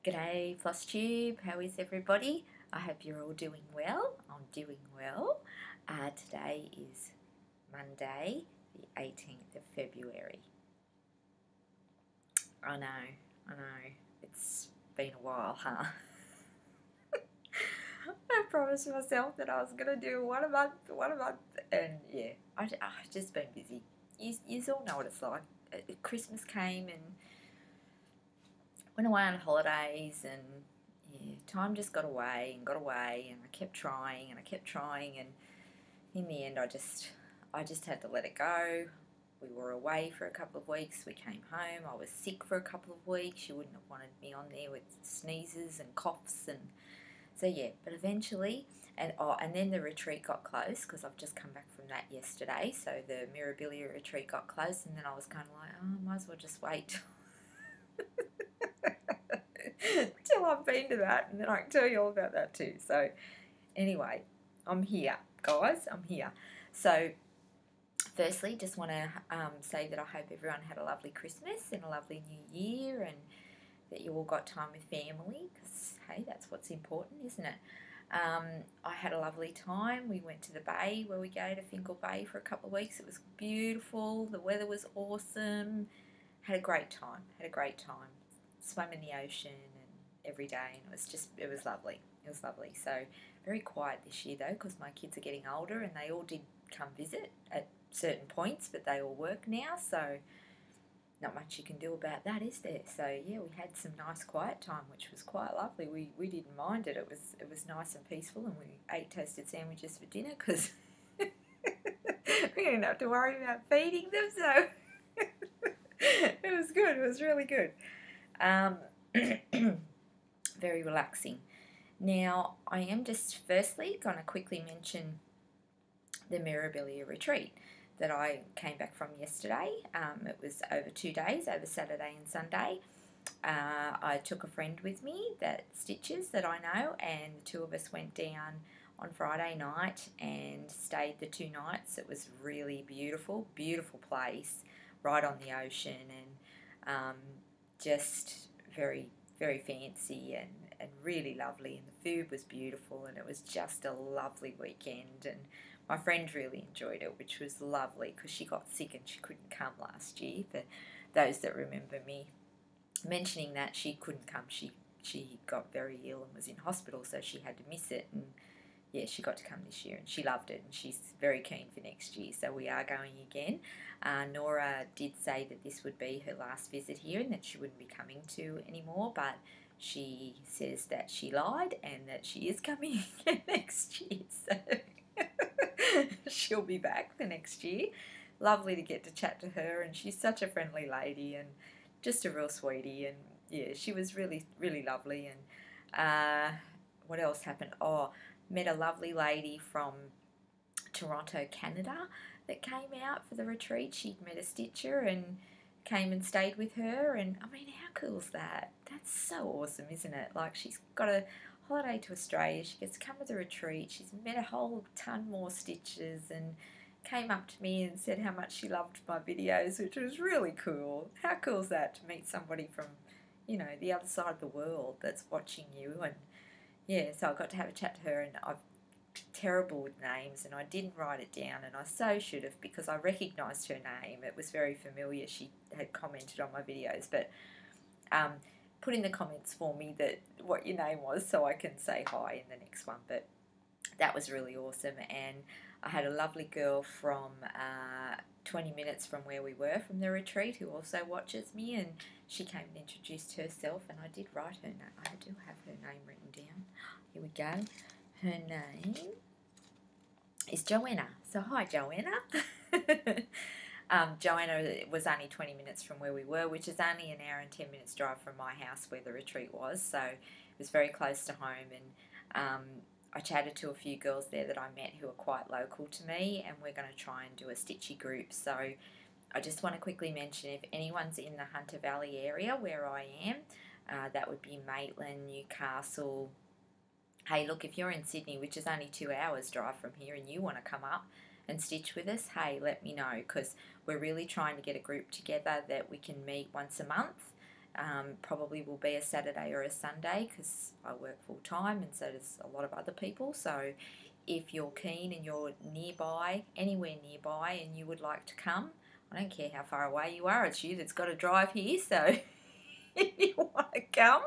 G'day Flosstube, how is everybody? I hope you're all doing well. I'm doing well. Today is Monday, the 18th of February. I know, it's been a while, huh? I promised myself that I was going to do one a month, and yeah, I've just been busy. You all know what it's like. Christmas came and went away on holidays, and yeah, time just got away, and I kept trying and in the end I just had to let it go. We were away for a couple of weeks. We came home. I was sick for a couple of weeks. You wouldn't have wanted me on there with sneezes and coughs, and so yeah. But eventually, and then the retreat got close because I've just come back from that yesterday. So the Mirabilia retreat got close, and then I was kind of like, oh, I might as well just wait till I've been to that, and then I can tell you all about that too. So anyway, I'm here, guys. I'm here. So firstly, just want to say that I hope everyone had a lovely Christmas and a lovely New Year, and that you all got time with family, because hey, that's what's important, isn't it? I had a lovely time. We went to the bay where we go to Fingal Bay for a couple of weeks. It was beautiful. The weather was awesome. Had a great time. Swam in the ocean and every day, and it was lovely. It was lovely. So very quiet this year though, because my kids are getting older, and they all did come visit at certain points, but they all work now, so not much you can do about that, is there? So yeah, we had some nice quiet time, which was quite lovely. We didn't mind it. It was nice and peaceful, and we ate toasted sandwiches for dinner because we didn't have to worry about feeding them. So it was good. It was really good. Very relaxing. Now, I am just firstly going to quickly mention the Mirabilia retreat that I came back from yesterday. It was over 2 days, over Saturday and Sunday. I took a friend with me that stitches that I know, and the two of us went down on Friday night and stayed the 2 nights. It was really beautiful, beautiful place, right on the ocean, and just very, very fancy and really lovely, and the food was beautiful, and it was just a lovely weekend, and my friend really enjoyed it, which was lovely because she got sick and she couldn't come last year. For those that remember me mentioning that, she couldn't come. She got very ill and was in hospital, so she had to miss it, and yeah, she got to come this year, and she loved it, and she's very keen for next year, so we are going again. Nora did say that this would be her last visit here and that she wouldn't be coming to anymore, but she says that she lied and that she is coming again next year, so she'll be back for next year. Lovely to get to chat to her, and she's such a friendly lady and just a real sweetie, and yeah, she was really, really lovely. And what else happened? Oh, met a lovely lady from Toronto, Canada, that came out for the retreat. She'd met a stitcher and came and stayed with her, and I mean, how cool is that? That's so awesome, isn't it? Like, she's got a holiday to Australia, she gets to come to the retreat, she's met a whole ton more stitchers, and came up to me and said how much she loved my videos, which was really cool. How cool is that, to meet somebody from, you know, the other side of the world that's watching you? And yeah, so I got to have a chat to her, and I'm terrible with names, and I didn't write it down, and I so should have, because I recognised her name. It was very familiar. She had commented on my videos, but put in the comments for me that what your name was, so I can say hi in the next one. But that was really awesome, and I had a lovely girl from 20 minutes from where we were from the retreat who also watches me, and she came and introduced herself, and I did write her name. I do have her name written down. Here we go. Her name is Joanna. So hi, Joanna. Joanna was only 20 minutes from where we were, which is only an hour and 10 minutes drive from my house where the retreat was, so it was very close to home. And I chatted to a few girls there that I met who are quite local to me, and we're going to try and do a stitchy group. So I just want to quickly mention, if anyone's in the Hunter Valley area where I am, that would be Maitland, Newcastle. Hey, look, if you're in Sydney, which is only 2 hours drive from here, and you want to come up and stitch with us, hey, let me know, because we're really trying to get a group together that we can meet once a month. probably will be a Saturday or a Sunday because I work full time and so does a lot of other people. So if you're keen and you're nearby, anywhere nearby, and you would like to come, I don't care how far away you are, it's you that's got to drive here, so if you want to come,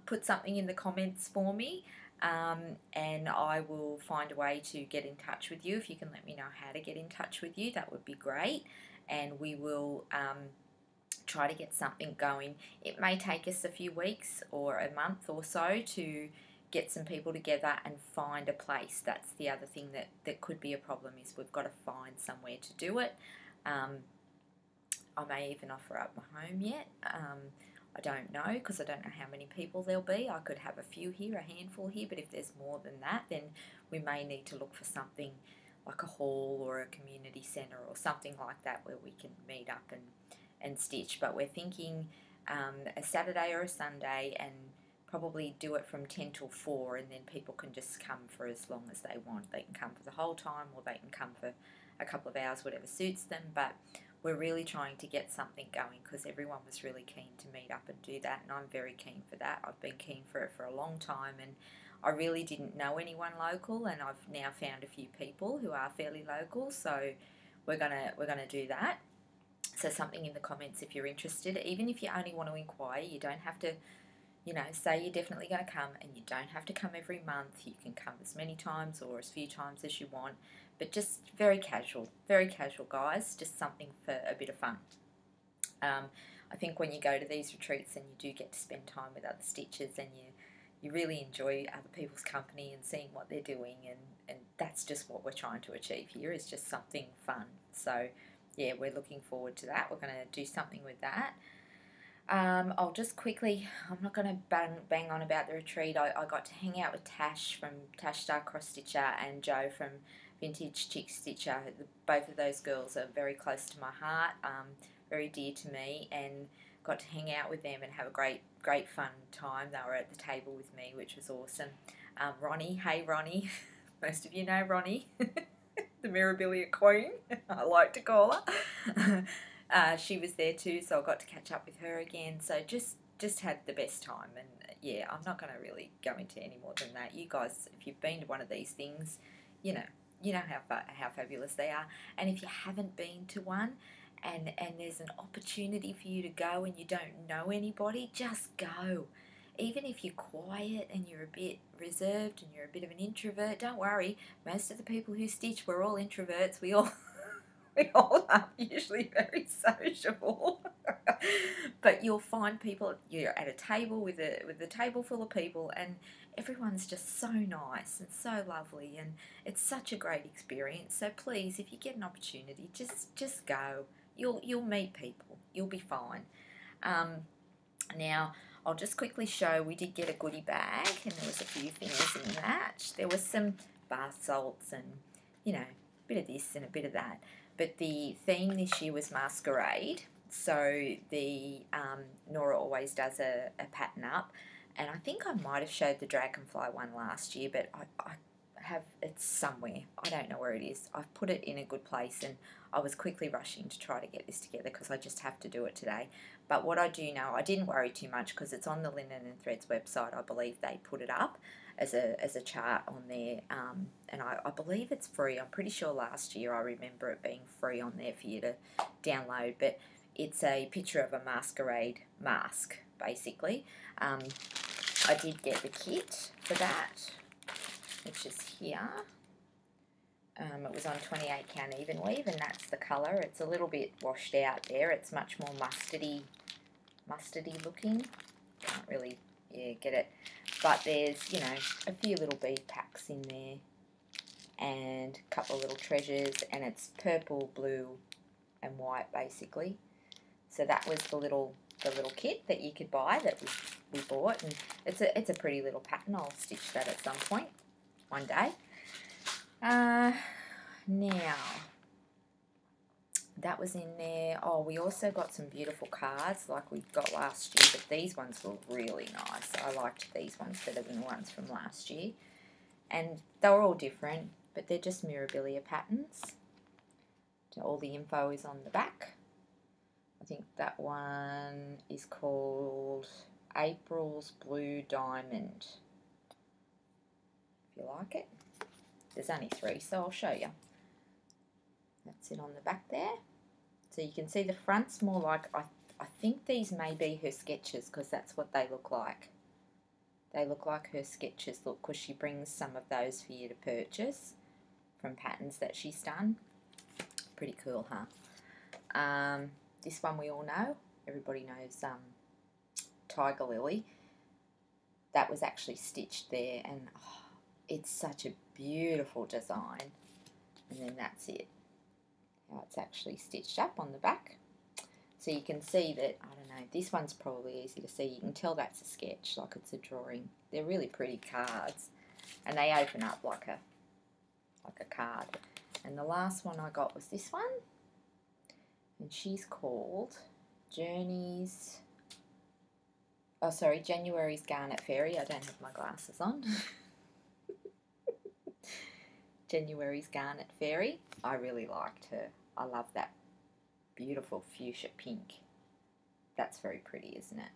put something in the comments for me, and I will find a way to get in touch with you. If you can let me know how to get in touch with you, that would be great, and we will try to get something going. It may take us a few weeks or a month or so to get some people together and find a place. That's the other thing that could be a problem, is we've got to find somewhere to do it. I may even offer up my home yet. I don't know, because I don't know how many people there'll be. I could have a few here, a handful here, but if there's more than that, then we may need to look for something like a hall or a community centre or something like that where we can meet up and stitch. But we're thinking a Saturday or a Sunday, and probably do it from 10 till 4, and then people can just come for as long as they want. They can come for the whole time, or they can come for a couple of hours, whatever suits them. But we're really trying to get something going because everyone was really keen to meet up and do that, and I'm very keen for that. I've been keen for it for a long time, and I really didn't know anyone local, and I've now found a few people who are fairly local, so we're gonna do that. So something in the comments if you're interested. Even if you only want to inquire, you don't have to, you know, say you're definitely going to come, and you don't have to come every month. You can come as many times or as few times as you want, but just very casual, guys, just something for a bit of fun. I think when you go to these retreats and you do get to spend time with other stitchers, and you really enjoy other people's company and seeing what they're doing, and that's just what we're trying to achieve here, is just something fun. So yeah, we're looking forward to that. We're going to do something with that. I'll just quickly, I'm not going to bang on about the retreat. I got to hang out with Tash from Tash Star Cross Stitcher and Joe from Vintage Chick Stitcher. Both of those girls are very close to my heart, very dear to me, and got to hang out with them and have a great fun time. They were at the table with me, which was awesome. Ronnie, hey Ronnie, most of you know Ronnie, the Mirabilia Queen, I like to call her. She was there too, so I got to catch up with her again. So just had the best time, and yeah, I'm not going to really go into any more than that. You guys, if you've been to one of these things, you know how fabulous they are. And if you haven't been to one, and there's an opportunity for you to go and you don't know anybody, just go. Even if you're quiet and you're a bit reserved and you're a bit of an introvert, don't worry. Most of the people who stitch, we're all introverts. We all are usually very sociable. But you'll find people, you're at a table with a table full of people, and everyone's just so nice and so lovely, and it's such a great experience. So please, if you get an opportunity, just go. You'll meet people. You'll be fine. Now, I'll just quickly show, we did get a goodie bag, and there was a few things in that. There was some bath salts and, you know, a bit of this and a bit of that. But the theme this year was Masquerade. So the Nora always does a pattern up, and I think I might have showed the Dragonfly one last year, but I have, it's somewhere. I don't know where it is. I've put it in a good place, and I was quickly rushing to try to get this together because I just have to do it today. But what I do know, I didn't worry too much because it's on the Linen and Threads website. I believe they put it up as a chart on there, and I believe it's free. I'm pretty sure last year I remember it being free on there for you to download, but it's a picture of a masquerade mask, basically. I did get the kit for that, which is here. It was on 28 count even weave, and that's the colour. It's a little bit washed out there. It's much more mustardy looking. Can't really, get it. But there's, you know, a few little bead packs in there, and a couple of little treasures, and it's purple, blue, and white basically. So that was the little kit that you could buy that we bought, and it's a pretty little pattern. I'll stitch that at some point one day. Now, that was in there. Oh, we also got some beautiful cards like we got last year, but these ones were really nice. I liked these ones better than the ones from last year. And they were all different, but they're just Mirabilia patterns. So all the info is on the back I think that one is called April's Blue Diamond. If you like it. There's only 3, so I'll show you. That's it on the back there. So you can see the front's more like, I think these may be her sketches because that's what they look like. They look like her sketches, look, because she brings some of those for you to purchase from patterns that she's done. Pretty cool, huh? This one we all know. Everybody knows Tiger Lily. That was actually stitched there, and oh, it's such a beautiful design. And then that's it. How it's actually stitched up on the back. So you can see that, I don't know, this one's probably easy to see. You can tell that's a sketch, like it's a drawing. They're really pretty cards. And they open up like a card. And the last one I got was this one. And she's called January's Garnet Fairy. I don't have my glasses on. January's Garnet Fairy. I really liked her. I love that beautiful fuchsia pink. That's very pretty, isn't it?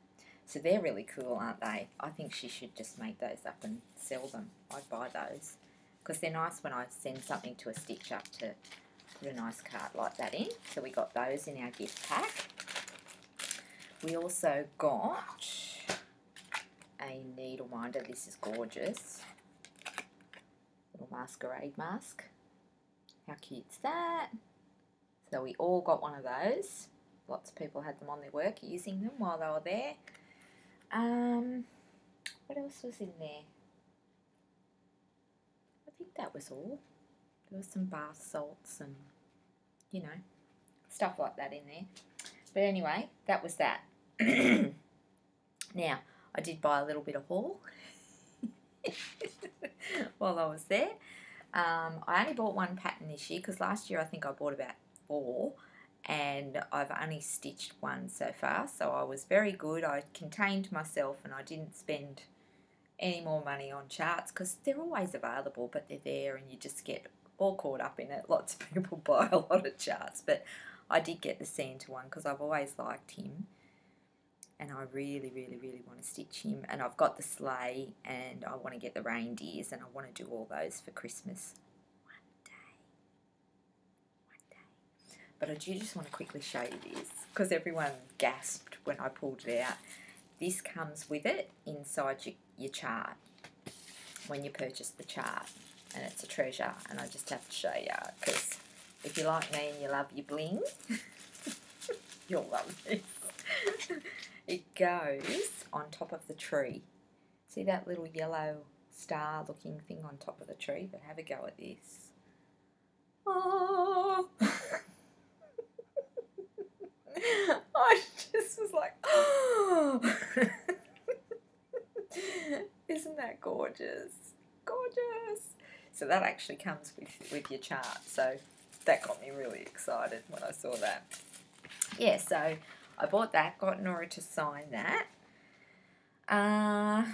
So they're really cool, aren't they? I think she should just make those up and sell them. I'd buy those because they're nice when I send something to a stitch up to put a nice card like that in. So we got those in our gift pack. We also got a needle minder. This is gorgeous. Little masquerade mask. How cute's that? So we all got one of those. Lots of people had them on their work, using them while they were there. What else was in there? I think that was all. There was some bath salts and, you know, stuff like that in there. But anyway, that was that. Now, I did buy a little bit of haul while I was there. I only bought one pattern this year because last year I think I bought about 4 and I've only stitched one so far, so I was very good. I contained myself and I didn't spend any more money on charts because they're always available, but they're there and you just get all caught up in it. Lots of people buy a lot of charts, but I did get the Santa one because I've always liked him and I really, really, really want to stitch him. And I've got the sleigh and I want to get the reindeers and I want to do all those for Christmas. But I do just want to quickly show you this because everyone gasped when I pulled it out. This comes with it inside your chart when you purchase the chart, and it's a treasure, and I just have to show you because if you're like me and you love your bling, you'll love this. It goes on top of the tree. See that little yellow star looking thing on top of the tree? But have a go at this. Oh! I just was like, oh! Isn't that gorgeous? Gorgeous! So that actually comes with your chart. So that got me really excited when I saw that. Yeah, so I bought that, got Nora to sign that. I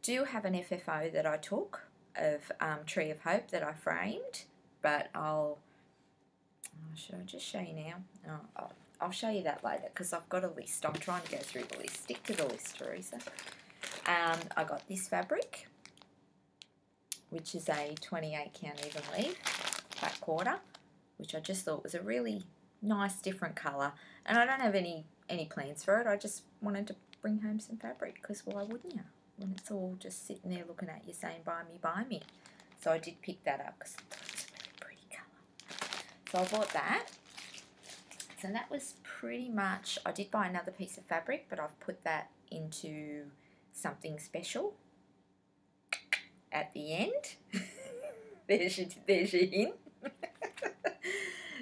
do have an FFO that I took of Tree of Hope that I framed, but should I just show you now? I'll show you that later because I've got a list. I'm trying to go through the list. Stick to the list, Teresa. I got this fabric, which is a 28 count even leaf, flat quarter, which I just thought was a really nice different colour. And I don't have any plans for it. I just wanted to bring home some fabric because why wouldn't you? When it's all just sitting there looking at you saying, buy me, buy me. So I did pick that up because I thought it was a really pretty colour. So I bought that. So that was pretty much, I did buy another piece of fabric, but I've put that into something special at the end. there's your hint.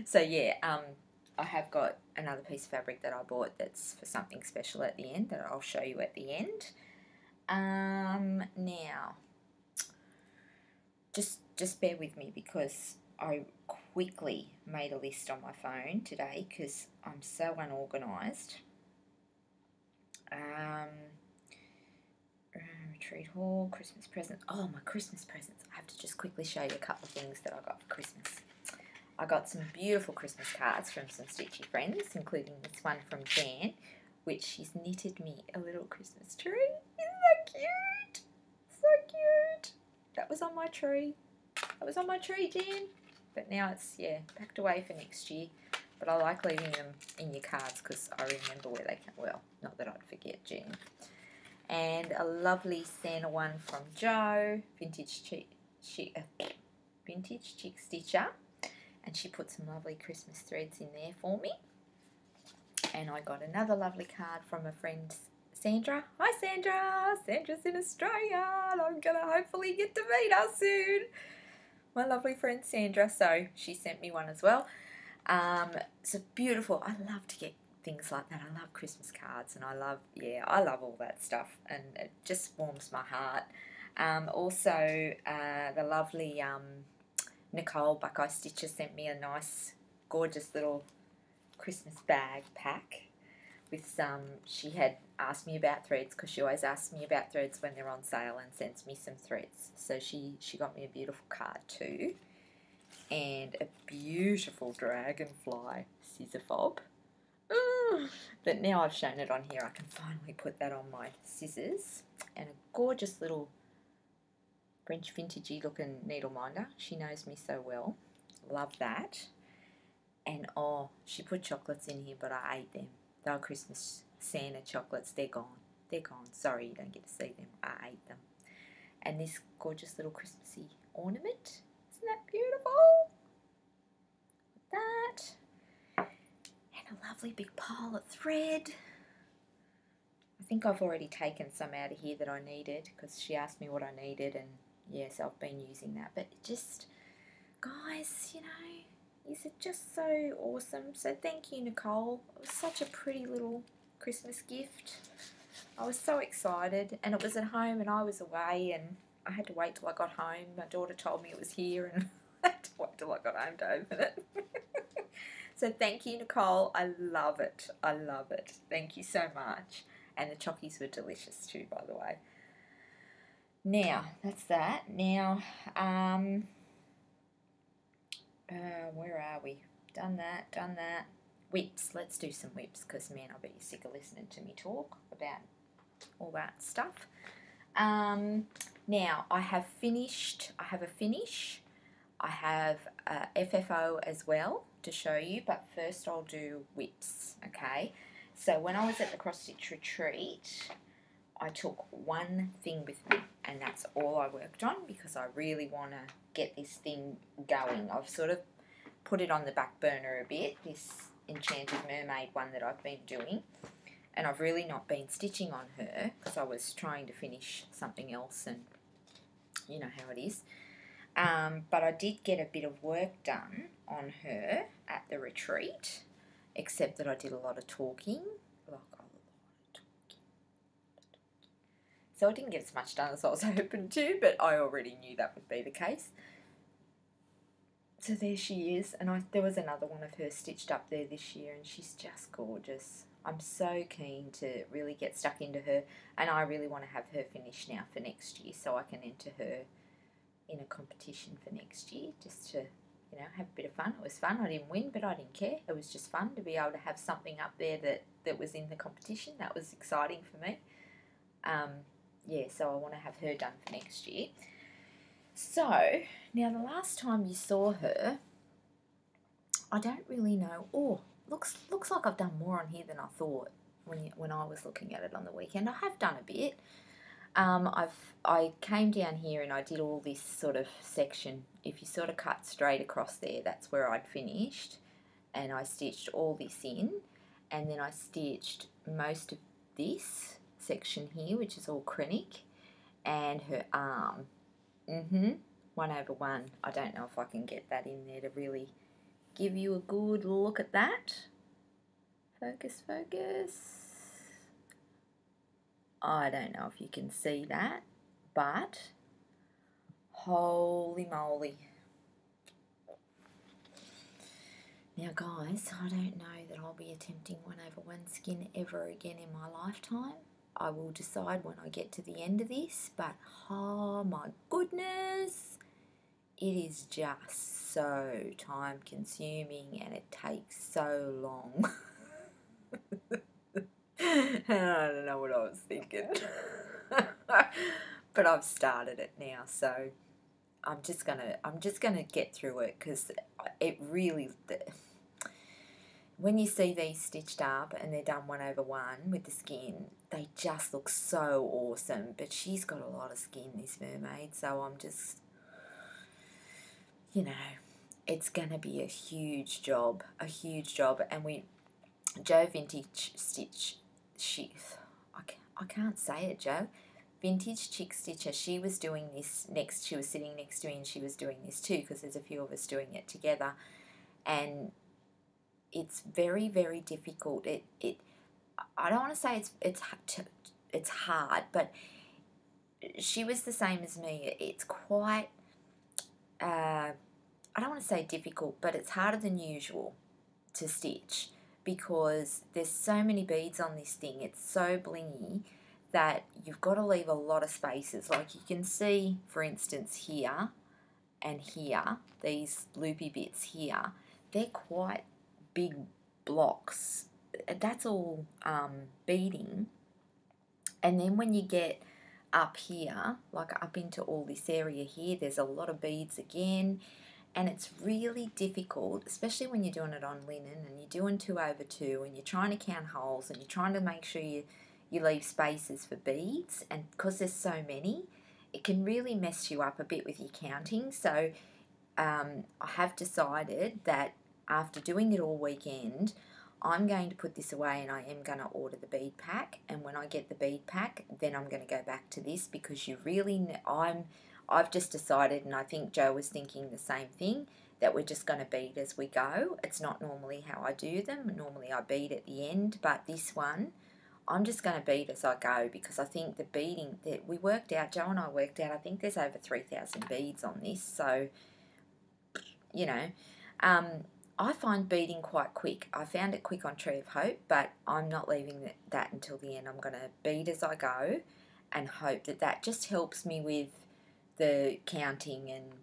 So yeah, I have got another piece of fabric that I bought that's for something special at the end that I'll show you at the end. Now, just bear with me because I quickly made a list on my phone today because I'm so unorganised. Retreat haul, Christmas presents. Oh, my Christmas presents. I have to just quickly show you a couple of things that I got for Christmas. I got some beautiful Christmas cards from some stitchy friends, including this one from Jan, which she's knitted me a little Christmas tree. Isn't that cute? So cute. That was on my tree. That was on my tree, Jan. But now it's, yeah, packed away for next year. But I like leaving them in your cards because I remember where they came. Well, not that I'd forget, Jan. And a lovely Santa one from Jo, vintage chick stitcher, and she put some lovely Christmas threads in there for me. And I got another lovely card from a friend, Sandra. Hi Sandra! Sandra's in Australia and I'm gonna hopefully get to meet her soon. My lovely friend Sandra, so she sent me one as well. It's a beautiful, I love to get things like that. I love Christmas cards and I love all that stuff, and it just warms my heart. Also, the lovely Nicole Buckeye Stitcher sent me a nice, gorgeous little Christmas bag pack with some, she had asked me about threads because she always asks me about threads when they're on sale and sends me some threads. So she got me a beautiful card too, and a beautiful dragonfly scissor fob. But now I've shown it on here, I can finally put that on my scissors. And a gorgeous little French vintagey looking needle minder. She knows me so well. Love that. And oh, she put chocolates in here, but I ate them. They were Christmas Santa chocolates. They're gone. They're gone. Sorry you don't get to see them. I ate them. And this gorgeous little Christmassy ornament. Isn't that beautiful? That. And a lovely big pile of thread. I think I've already taken some out of here that I needed because she asked me what I needed, and yes, I've been using that. But just, guys, you know, is it just so awesome? So thank you, Nicole. It was such a pretty little Christmas gift. I was so excited, and it was at home and I was away, and I had to wait till I got home. My daughter told me it was here and I had to wait till I got home to open it. So thank you, Nicole. I love it. I love it. Thank you so much. And the chockies were delicious too, by the way. Now, that's that. Now, where are we? Done that, done that. Whips. Let's do some whips because, man, I'll be sick of listening to me talk about all that stuff. Now, I have a finish. I have a FFO as well to show you, but first I'll do whips, okay? So when I was at the cross stitch retreat, I took one thing with me, and that's all I worked on because I really want to get this thing going. I've sort of put it on the back burner a bit, this Enchanted Mermaid one that I've been doing, and I've really not been stitching on her because I was trying to finish something else, and you know how it is. But I did get a bit of work done on her at the retreat, except that I did a lot of talking. So I didn't get as much done as I was hoping to, but I already knew that would be the case. So there she is, and there was another one of her stitched up there this year, and she's just gorgeous. I'm so keen to really get stuck into her, and I really want to have her finished now for next year so I can enter her in a competition for next year, just to, you know, have a bit of fun. It was fun. I didn't win, but I didn't care. It was just fun to be able to have something up there that was in the competition. That was exciting for me. Yeah, so I want to have her done for next year. So, now the last time you saw her, I don't really know. Oh, looks like I've done more on here than I thought when I was looking at it on the weekend. I have done a bit. I came down here and I did all this sort of section. If you sort of cut straight across there, that's where I'd finished, and I stitched all this in, and then I stitched most of this section here, which is all Krennic, and her arm. 1/1. I don't know if I can get that in there to really give you a good look at that. Focus, focus. I don't know if you can see that, but holy moly. Now guys, I don't know that I'll be attempting 1/1 skin ever again in my lifetime. I will decide when I get to the end of this, but oh my goodness, it is just so time consuming and it takes so long. I don't know what I was thinking. But I've started it now, so I'm just gonna get through it, because it really, when you see these stitched up and they're done 1/1 with the skin, they just look so awesome. But she's got a lot of skin, this mermaid, so I'm just, you know, it's gonna be a huge job, and Joe Vintage Stitch, I can't say it, Joe. Vintage Chick Stitcher, she was doing this she was sitting next to me and she was doing this too, because there's a few of us doing it together, and it's very, very difficult. I don't want to say it's hard, but she was the same as me. It's quite, I don't want to say difficult, but it's harder than usual to stitch, because there's so many beads on this thing. It's so blingy that you've got to leave a lot of spaces. Like you can see, for instance, here and here, these loopy bits here, they're quite big blocks. That's all beading. And then when you get up here, like up into all this area here, there's a lot of beads again. And it's really difficult, especially when you're doing it on linen and you're doing 2/2 and you're trying to count holes and you're trying to make sure you leave spaces for beads. And because there's so many, it can really mess you up a bit with your counting. So I have decided that after doing it all weekend, I'm going to put this away and I am going to order the bead pack. And when I get the bead pack, then I'm going to go back to this, because you really, I've just decided, and I think Joe was thinking the same thing, that we're just going to bead as we go. It's not normally how I do them. Normally I bead at the end, but this one, I'm just going to bead as I go, because I think the beading that we worked out, Joe and I worked out, I think there's over 3,000 beads on this. So, you know, I find beading quite quick. I found it quick on Tree of Hope, but I'm not leaving that until the end. I'm going to bead as I go and hope that just helps me with the counting and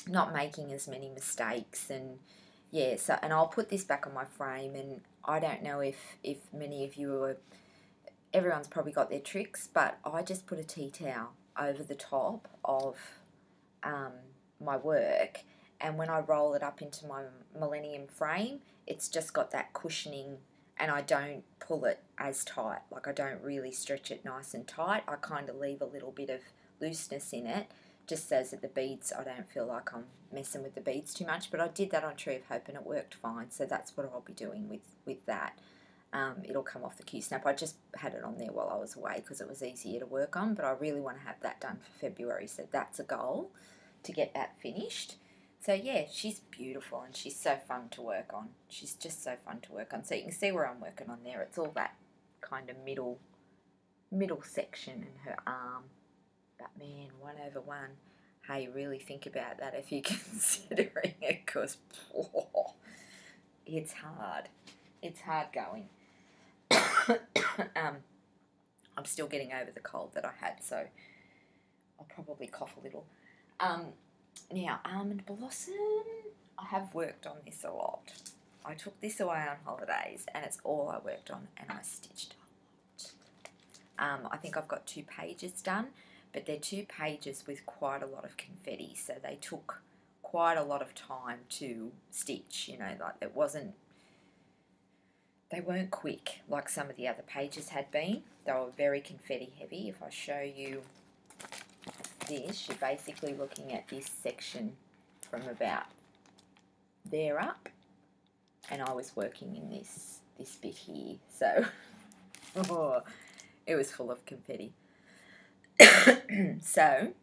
not making as many mistakes. And yeah, so, and I'll put this back on my frame, and I don't know if many of you are, everyone's probably got their tricks, but I just put a tea towel over the top of my work, and when I roll it up into my Millennium frame, it's just got that cushioning, and I don't pull it as tight. Like I don't really stretch it nice and tight. I kind of leave a little bit of looseness in it, just so that the beads, I don't feel like I'm messing with the beads too much. But I did that on Tree of Hope and it worked fine, so that's what I'll be doing with that. It'll come off the Q-snap. I just had it on there while I was away because it was easier to work on, but I really want to have that done for February, so that's a goal, to get that finished. So yeah, she's beautiful and she's so fun to work on. She's just so fun to work on. So you can see where I'm working on there. It's all that kind of middle section and her arm. But man, 1/1. Hey, really think about that if you're considering it, because it's hard. It's hard going. I'm still getting over the cold that I had, so I'll probably cough a little. Now, Almond Blossom, I have worked on this a lot. I took this away on holidays, and it's all I worked on, and I stitched a lot. I think I've got 2 pages done, but they're 2 pages with quite a lot of confetti, so they took quite a lot of time to stitch, you know, like they weren't quick like some of the other pages had been. They were very confetti heavy. If I show you this, you're basically looking at this section from about there up, and I was working in this bit here, so it was full of confetti. So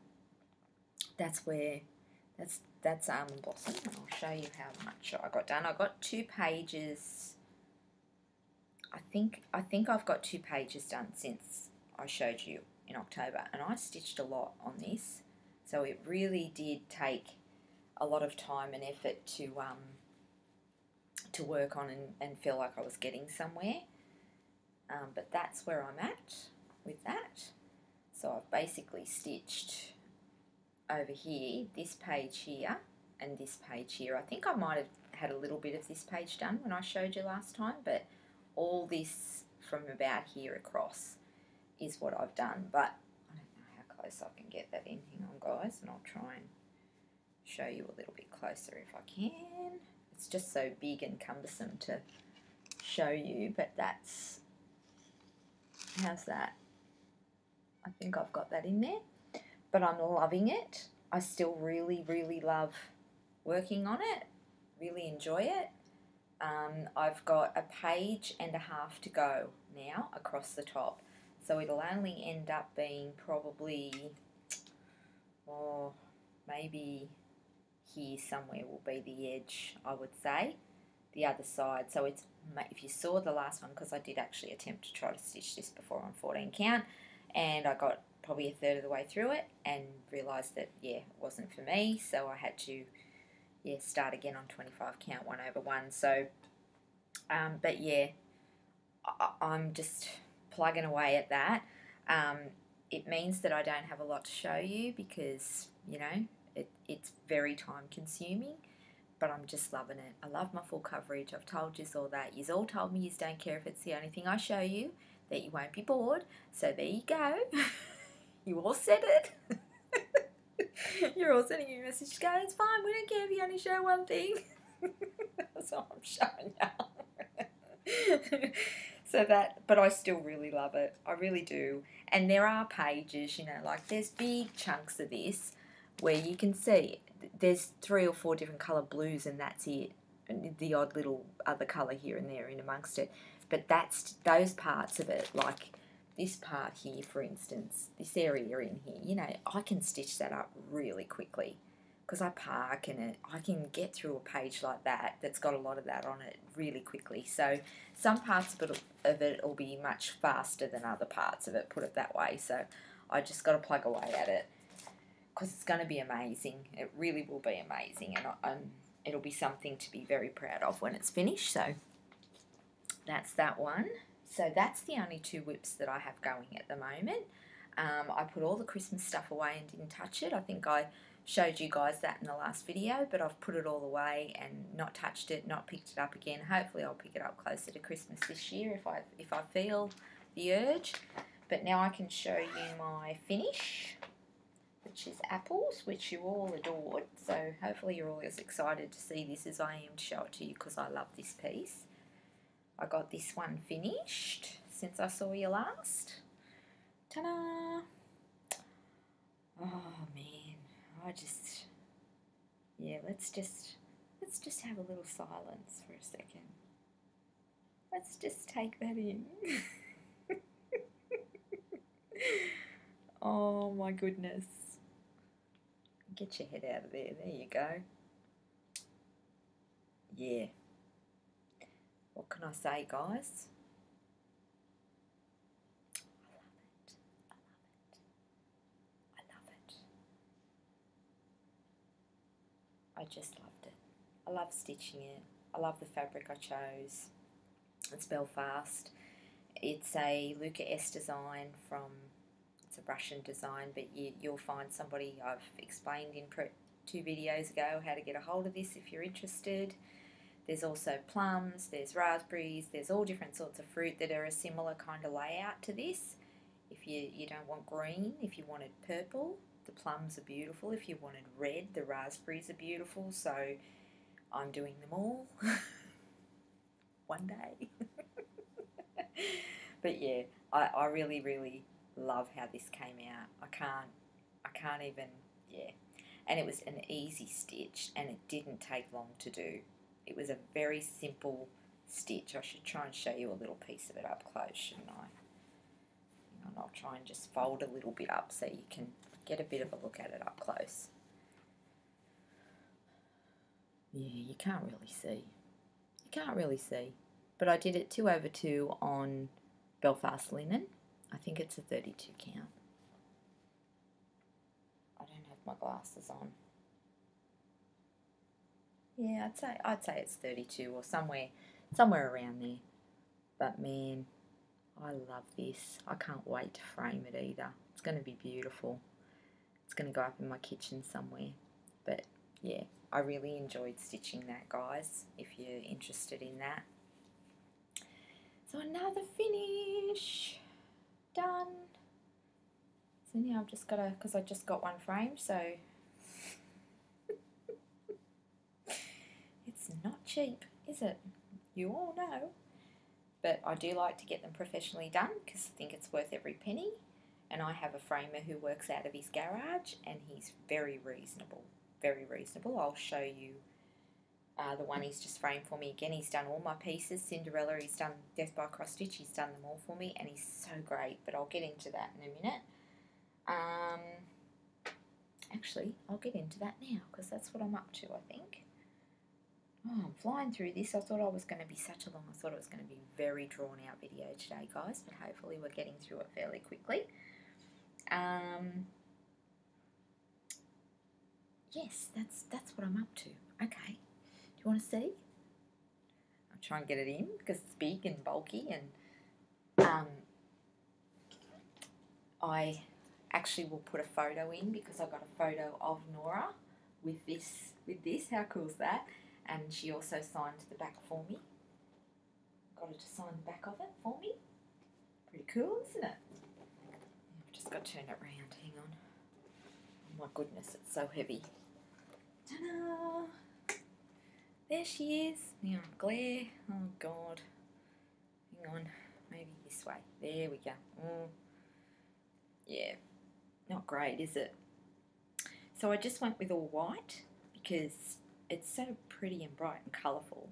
that's Almond Blossom. I'll show you how much I got done. I got 2 pages. I think I've got 2 pages done since I showed you in October, and I stitched a lot on this, so it really did take a lot of time and effort to work on and feel like I was getting somewhere. But that's where I'm at with that. So I've basically stitched over here, this page here and this page here. I think I might have had a little bit of this page done when I showed you last time, but all this from about here across is what I've done. But I don't know how close I can get that in. Hang on, guys, and I'll try and show you a little bit closer if I can. It's just so big and cumbersome to show you, but that's, how's that? I think I've got that in there, but I'm loving it. I still really, really love working on it, really enjoy it. I've got a page and a half to go now across the top, so it'll only end up being probably, maybe here somewhere will be the edge, I would say, the other side. So it's, if you saw the last one, because I did actually attempt to try to stitch this before on 14 count, and I got probably a third of the way through it and realised that, yeah, it wasn't for me, so I had to, yeah, start again on 25 count 1/1. So, but yeah, I'm just plugging away at that. It means that I don't have a lot to show you because, you know, it's very time consuming, but I'm just loving it. I love my full coverage. I've told you all that. You've all told me you don't care if it's the only thing I show you, that you won't be bored. So there you go. You all said it. You're all sending me a message going, it's fine, we don't care if you only show one thing. That's all I'm showing you. So that, but I still really love it. I really do. And there are pages, you know, like there's big chunks of this where you can see there's 3 or 4 different colour blues and that's it. And the odd little other colour here and there in amongst it. But that's those parts of it, like this part here, for instance, this area in here, you know, I can stitch that up really quickly because I park and I can get through a page like that that's got a lot of that on it really quickly. So some parts of it will be much faster than other parts of it, put it that way. So I just got to plug away at it because it's going to be amazing. It really will be amazing, and it'll be something to be very proud of when it's finished. So that's that one. So that's the only 2 whips that I have going at the moment. I put all the Christmas stuff away and didn't touch it. I think I showed you guys that in the last video, but I've put it all away and not touched it, not picked it up again. Hopefully I'll pick it up closer to Christmas this year if I feel the urge. But now I can show you my finish, which is apples, which you all adored. So hopefully you're all as excited to see this as I am to show it to you because I love this piece. I got this one finished since I saw you last. Ta-da! Oh man, yeah, let's just have a little silence for a second. Let's just take that in. Oh my goodness. Get your head out of there. There you go. Yeah. What can I say, guys? I love it. I love it. I just loved it. I love stitching it. I love the fabric I chose. It's Belfast. It's a Luca S design it's a Russian design, but you'll find somebody, I've explained in 2 videos ago how to get a hold of this if you're interested. There's also plums, there's raspberries, there's all different sorts of fruit that are a similar kind of layout to this. If you don't want green, if you wanted purple, the plums are beautiful. If you wanted red, the raspberries are beautiful. So I'm doing them all one day. But yeah, I really, really love how this came out. I can't even, yeah. And it was an easy stitch and it didn't take long to do. It was a very simple stitch. I should try and show you a little piece of it up close, shouldn't I? And I'll try and just fold a little bit up so you can get a bit of a look at it up close. Yeah, you can't really see. You can't really see. But I did it 2/2 on Belfast linen. I think it's a 32 count. I don't have my glasses on. Yeah, I'd say it's 32 or somewhere around there. But man, I love this. I can't wait to frame it either. It's going to be beautiful. It's going to go up in my kitchen somewhere. But yeah, I really enjoyed stitching that, guys, if you're interested in that. So another finish. Done. So now I've just got to, because I just got one frame, so it's not cheap, is it? You all know. But I do like to get them professionally done because I think it's worth every penny. And I have a framer who works out of his garage, and he's very reasonable. Very reasonable. I'll show you the one he's just framed for me. Again, he's done all my pieces. Cinderella, he's done Death by Cross Stitch. He's done them all for me, and he's so great. But I'll get into that in a minute. Actually, I'll get into that now because that's what I'm up to, I think. Oh, I'm flying through this. I thought I was going to be I thought it was going to be a very drawn out video today, guys, but hopefully we're getting through it fairly quickly. Yes, that's what I'm up to. Okay. Do you want to see? I'll try and get it in because it's big and bulky, and I actually will put a photo in because I got a photo of Nora with this. How cool is that? And she also signed the back for me. Got her to sign the back of it for me. Pretty cool, isn't it? I've just got to turn it around. Hang on. Oh my goodness, it's so heavy. Ta-da! There she is. Now, glare. Oh God. Hang on. Maybe this way. There we go. Yeah. Not great, is it? So I just went with all white because it's so pretty and bright and colourful.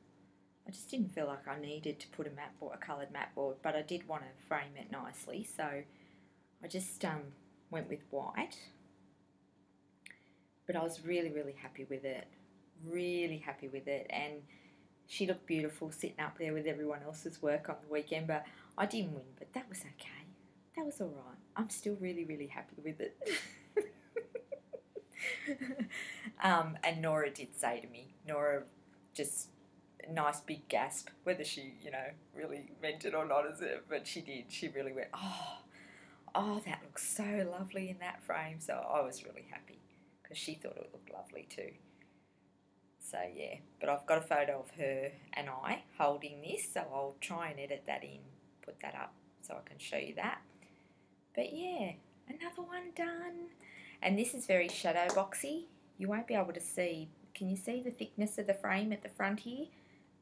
I just didn't feel like I needed to put a coloured mat board, but I did want to frame it nicely, so I just went with white. But I was really, really happy with it. Really happy with it, and she looked beautiful sitting up there with everyone else's work on the weekend, but I didn't win, but that was okay. That was alright. I'm still really, really happy with it. And Nora did say to me, Nora just nice big gasp, whether she, really meant it or not, but she did. She really went, oh, that looks so lovely in that frame. So I was really happy because she thought it looked lovely too. So yeah, but I've got a photo of her and I holding this, so I'll try and edit that in, put that up so I can show you that. But yeah, another one done. And this is very shadow boxy. You won't be able to see, can you see the thickness of the frame at the front here?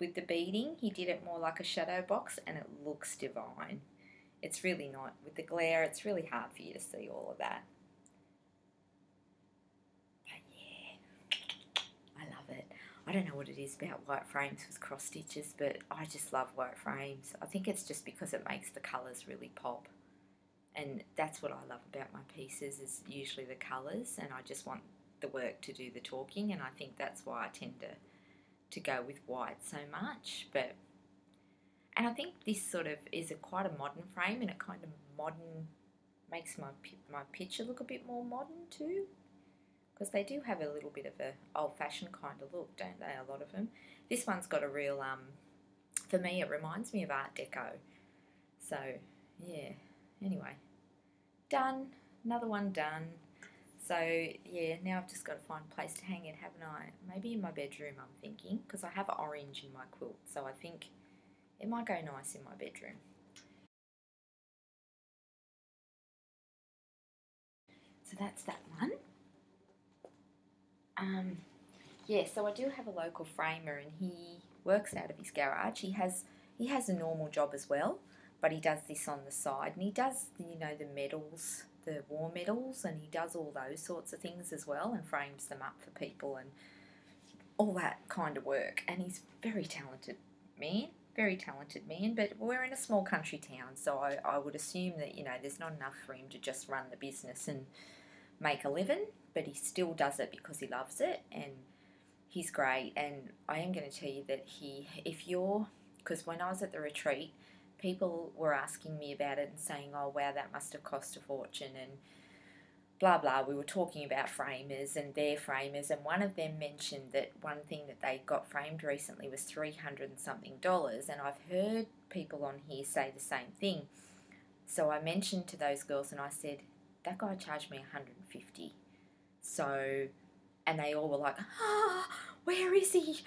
With the beading, he did it more like a shadow box and it looks divine. It's really not, with the glare, it's really hard for you to see all of that. But yeah, I love it. I don't know what it is about white frames with cross stitches, but I just love white frames. I think it's just because it makes the colours really pop. And that's what I love about my pieces, is usually the colours, and I just want the work to do the talking, and I think that's why I tend to go with white so much. And I think this sort of is quite a modern frame, and it kind of makes my picture look a bit more modern too, because they do have a little bit of a old-fashioned kind of look, don't they, a lot of them? This one's got a real, for me it reminds me of Art Deco. So yeah, anyway, done, another one done. So yeah, now I've just got to find a place to hang it, haven't I? Maybe in my bedroom, I'm thinking, because I have orange in my quilt, so I think it might go nice in my bedroom. So that's that one. Yeah, so I do have a local framer, and he works out of his garage. He has a normal job as well, but he does this on the side, and he does, the medals, the war medals, and he does all those sorts of things as well, and frames them up for people and all that kind of work. And he's very talented man, but we're in a small country town, so I would assume that, there's not enough for him to just run the business and make a living, but he still does it because he loves it, and he's great. And I am going to tell you that because when I was at the retreat, people were asking me about it and saying, oh wow, that must have cost a fortune, and blah blah. We were talking about framers and their framers, and one of them mentioned that one thing that they got framed recently was $300 and something, and I've heard people on here say the same thing. So I mentioned to those girls, and I said, that guy charged me $150. So, and they all were like, where is he?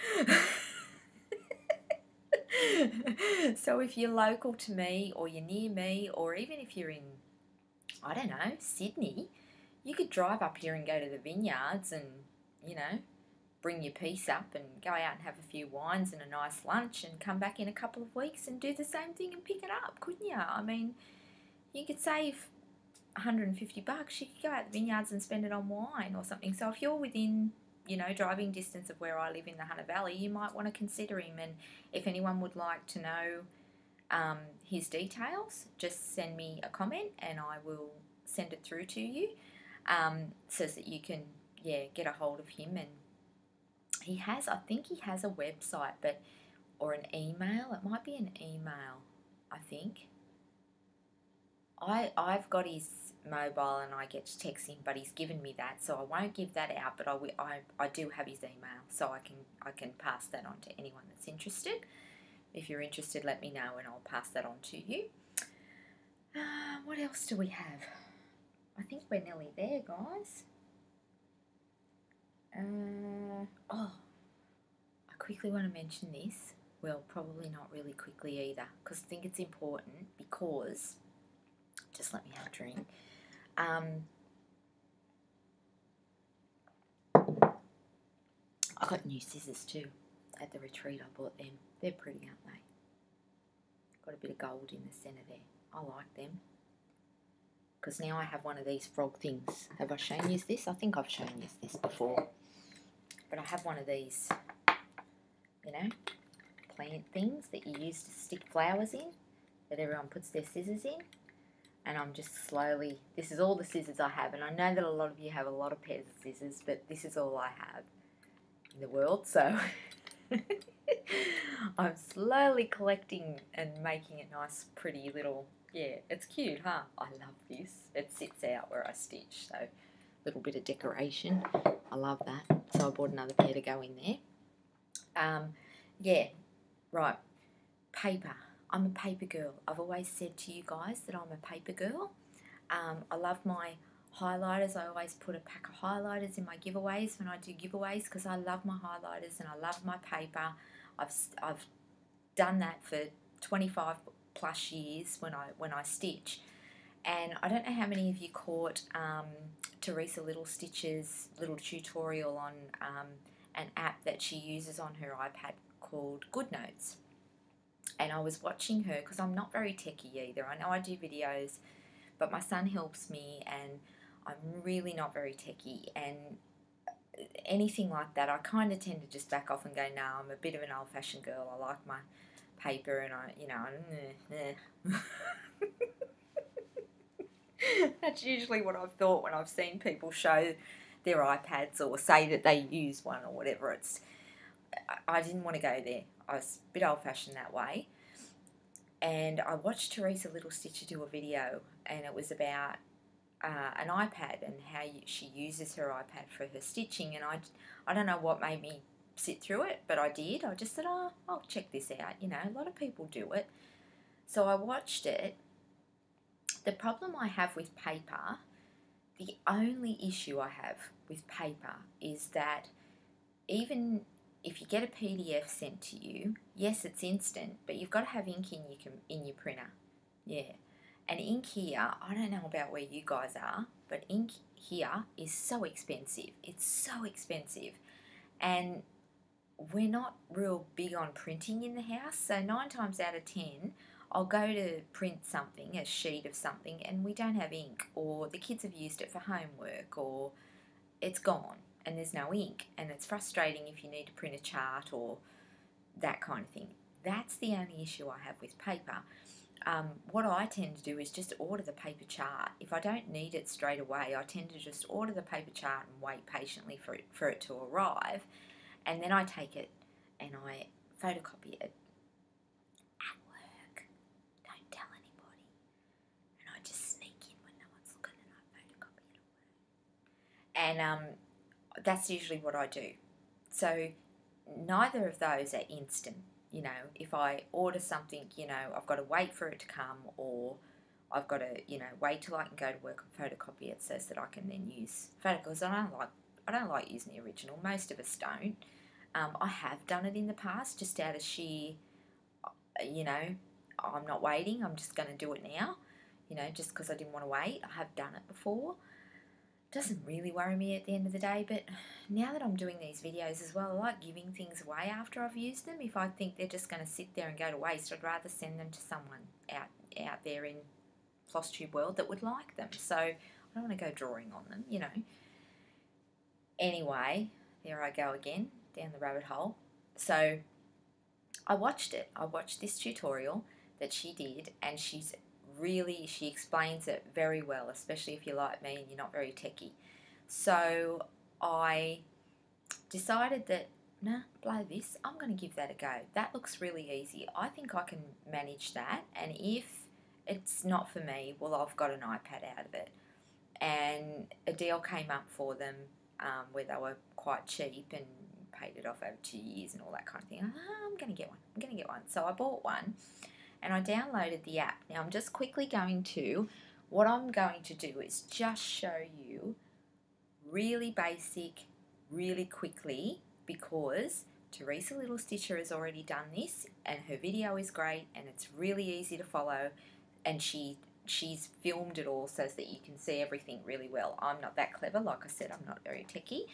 So if you're local to me, or you're near me, or even if you're in, I don't know, Sydney, you could drive up here and go to the vineyards and, you know, bring your piece up and go out and have a few wines and a nice lunch and come back in a couple of weeks and do the same thing and pick it up, couldn't you? I mean, you could save $150. You could go out to the vineyards and spend it on wine or something. So if you're within, you know, driving distance of where I live in the Hunter Valley, you might want to consider him. And if anyone would like to know his details, just send me a comment and I will send it through to you, so that you can, yeah, get a hold of him. And he has, I think he has a website, but, or an email. It might be an email, I think. I've got his mobile and I get to text him, but he's given me that, so I won't give that out. But I do have his email, so I can pass that on to anyone that's interested. If you're interested, let me know and I'll pass that on to you. What else do we have? I think we're nearly there, guys. Oh, I quickly want to mention this. Well, probably not really quickly either, because I think it's important, because, just let me have a drink. I got new scissors too at the retreat. I bought them. They're pretty, aren't they? Got a bit of gold in the centre there. I like them. Because now I have one of these frog things. Have I shown you this? I think I've shown you this before. But I have one of these, you know, plant things that you use to stick flowers in, that everyone puts their scissors in. And I'm just slowly, this is all the scissors I have. And I know that a lot of you have a lot of pairs of scissors, but this is all I have in the world. So I'm slowly collecting and making a nice, pretty little, yeah, it's cute, huh? I love this. It sits out where I stitch, so a little bit of decoration. I love that. So I bought another pair to go in there. Yeah, right, paper. I'm a paper girl. I've always said to you guys that I'm a paper girl. I love my highlighters. I always put a pack of highlighters in my giveaways when I do giveaways, because I love my highlighters and I love my paper. I've done that for 25 plus years when I stitch. And I don't know how many of you caught Teresa Little Stitch's little tutorial on an app that she uses on her iPad called GoodNotes. And I was watching her, because I'm not very techie either. I know I do videos, but my son helps me and I'm really not very techie. And anything like that, I kind of tend to just back off and go, no, I'm a bit of an old-fashioned girl. I like my paper and That's usually what I've thought when I've seen people show their iPads or say that they use one or whatever. I didn't want to go there. I was a bit old-fashioned that way. And I watched Teresa Little Stitcher do a video, and it was about an iPad and how she uses her iPad for her stitching. And I don't know what made me sit through it, but I did. I just said, oh, I'll check this out. You know, a lot of people do it. So I watched it. The problem I have with paper, the only issue I have with paper is that even if you get a PDF sent to you, yes, it's instant, but you've got to have ink in your printer. Yeah. And ink here, I don't know about where you guys are, but ink here is so expensive. It's so expensive. And we're not real big on printing in the house, so 9 times out of 10, I'll go to print something, a sheet of something, and we don't have ink, or the kids have used it for homework, or it's gone and there's no ink, and it's frustrating if you need to print a chart or that kind of thing. That's the only issue I have with paper. What I tend to do is just order the paper chart. If I don't need it straight away, I tend to just order the paper chart and wait patiently for it to arrive, and then I take it and I photocopy it at work. Don't tell anybody. And I just sneak in when no one's looking and I photocopy it at work. And that's usually what I do. So neither of those are instant. You know, if I order something, you know, I've got to wait for it to come, or I've got to, you know, wait till I can go to work and photocopy it so that I can then use photo, because I don't like using the original. Most of us don't. I have done it in the past, just out of sheer, you know, I'm not waiting, I'm just going to do it now, you know, just because I didn't want to wait. I have done it before. Doesn't really worry me at the end of the day, but now that I'm doing these videos as well, I like giving things away after I've used them. If I think they're just going to sit there and go to waste, I'd rather send them to someone out there in Flosstube world that would like them. So I don't want to go drawing on them, you know. Anyway, there I go again, down the rabbit hole. So I watched it. I watched this tutorial that she did, and she explains it very well, especially if you're like me and you're not very techie. So I decided that, nah, blow this, I'm going to give that a go. That looks really easy. I think I can manage that, and if it's not for me, well, I've got an iPad out of it. And a deal came up for them where they were quite cheap and paid it off over 2 years and all that kind of thing. I'm going to get one. I'm going to get one. So I bought one and I downloaded the app. Now I'm just quickly what I'm going to do is just show you really basic, really quickly, because Teresa Little Stitcher has already done this and her video is great and it's really easy to follow, and she's filmed it all so that you can see everything really well. I'm not that clever, like I said, I'm not very techie,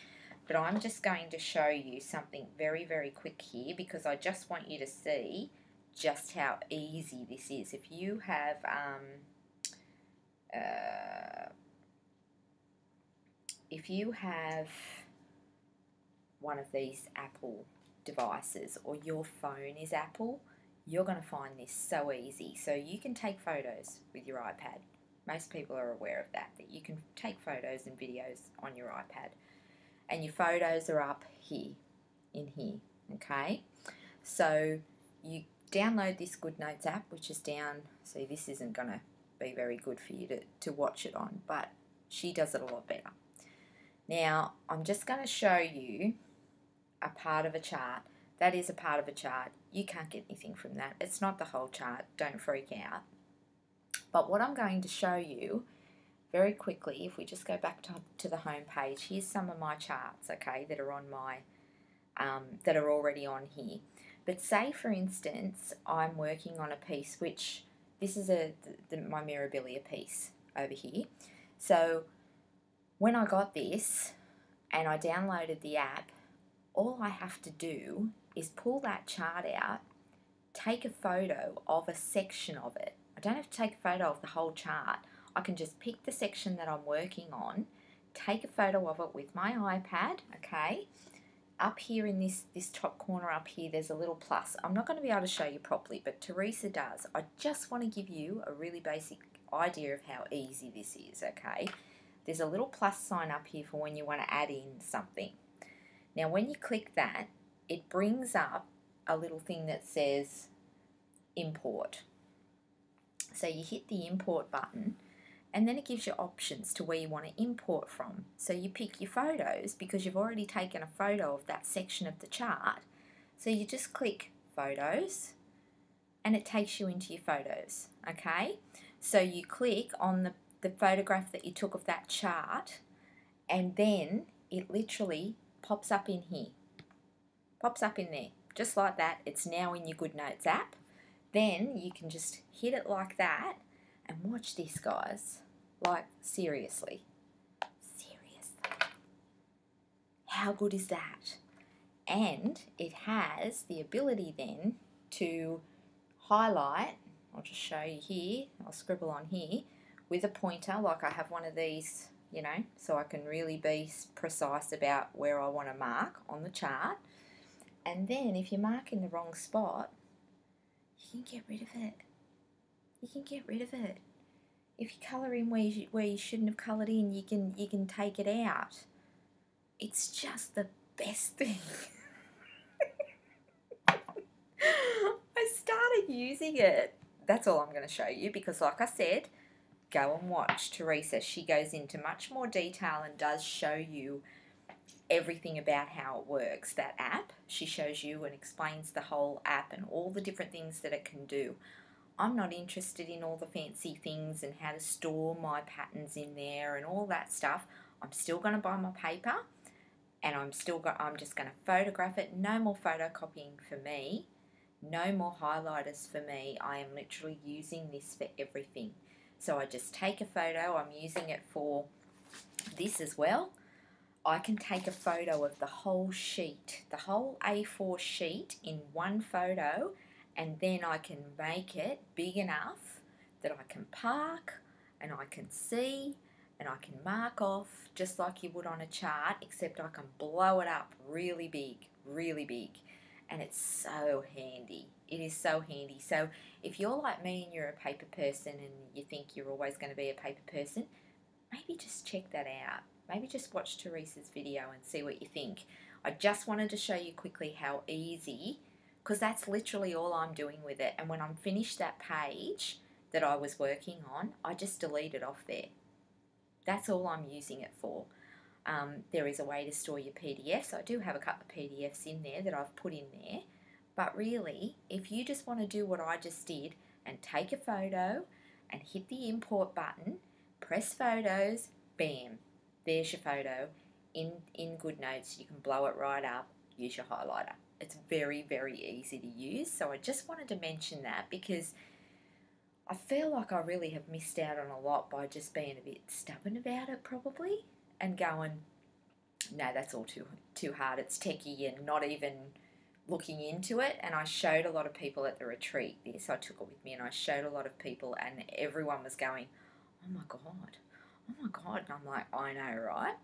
but I'm just going to show you something very, very quick here, because I just want you to see just how easy this is. If you have one of these Apple devices, or your phone is Apple, you're going to find this so easy. So you can take photos with your iPad. Most people are aware of that you can take photos and videos on your iPad. And your photos are up here, in here, okay? So you download this GoodNotes app, which is down. See, this isn't going to be very good for you to watch it on, but she does it a lot better. Now, I'm just going to show you a part of a chart. That is a part of a chart. You can't get anything from that. It's not the whole chart. Don't freak out. But what I'm going to show you very quickly, if we just go back to the home page, here's some of my charts, okay, that are on my that are already on here. But say, for instance, I'm working on a piece, which this is my Mirabilia piece over here. So when I got this and I downloaded the app, all I have to do is pull that chart out, take a photo of a section of it. I don't have to take a photo of the whole chart. I can just pick the section that I'm working on, take a photo of it with my iPad, okay? Up here in this top corner up here, there's a little plus. I'm not going to be able to show you properly, but Teresa does. I just want to give you a really basic idea of how easy this is, okay? There's a little plus sign up here for when you want to add in something. Now, when you click that, it brings up a little thing that says import. So you hit the import button, and then it gives you options to where you want to import from. So you pick your photos, because you've already taken a photo of that section of the chart. So you just click photos and it takes you into your photos, okay? So you click on the photograph that you took of that chart, and then it literally pops up in here. Pops up in there, just like that. It's now in your GoodNotes app. Then you can just hit it like that, and watch this, guys. Like, seriously. Seriously. How good is that? And it has the ability then to highlight. I'll just show you here. I'll scribble on here with a pointer, like I have one of these, you know, so I can really be precise about where I want to mark on the chart. And then if you mark in the wrong spot, you can get rid of it. You can get rid of it. If you colour in where you shouldn't have coloured in, you can take it out. It's just the best thing. I started using it. That's all I'm going to show you, because like I said, go and watch Teresa. She goes into much more detail and does show you everything about how it works, that app. She shows you and explains the whole app and all the different things that it can do. I'm not interested in all the fancy things and how to store my patterns in there and all that stuff. I'm still going to buy my paper, and I'm just going to photograph it. No more photocopying for me. No more highlighters for me. I am literally using this for everything. So I just take a photo. I'm using it for this as well. I can take a photo of the whole sheet, the whole A4 sheet in one photo, and then I can make it big enough that I can park and I can see and I can mark off just like you would on a chart, except I can blow it up really big, really big. And it's so handy. It is so handy. So if you're like me and you're a paper person and you think you're always going to be a paper person, maybe just check that out. Maybe just watch Teresa's video and see what you think. I just wanted to show you quickly how easy, because that's literally all I'm doing with it. And when I'm finished that page that I was working on, I just delete it off there. That's all I'm using it for. There is a way to store your PDFs. I do have a couple of PDFs in there that I've put in there. But really, if you just want to do what I just did and take a photo and hit the import button, press photos, bam, there's your photo in GoodNotes. You can blow it right up, use your highlighter. It's very, very easy to use. So I just wanted to mention that because I feel like I really have missed out on a lot by just being a bit stubborn about it probably and going, no, that's all too hard. It's techie and not even looking into it. And I showed a lot of people at the retreat this. I took it with me and I showed a lot of people and everyone was going, oh my God. Oh my God. And I'm like, I know, right?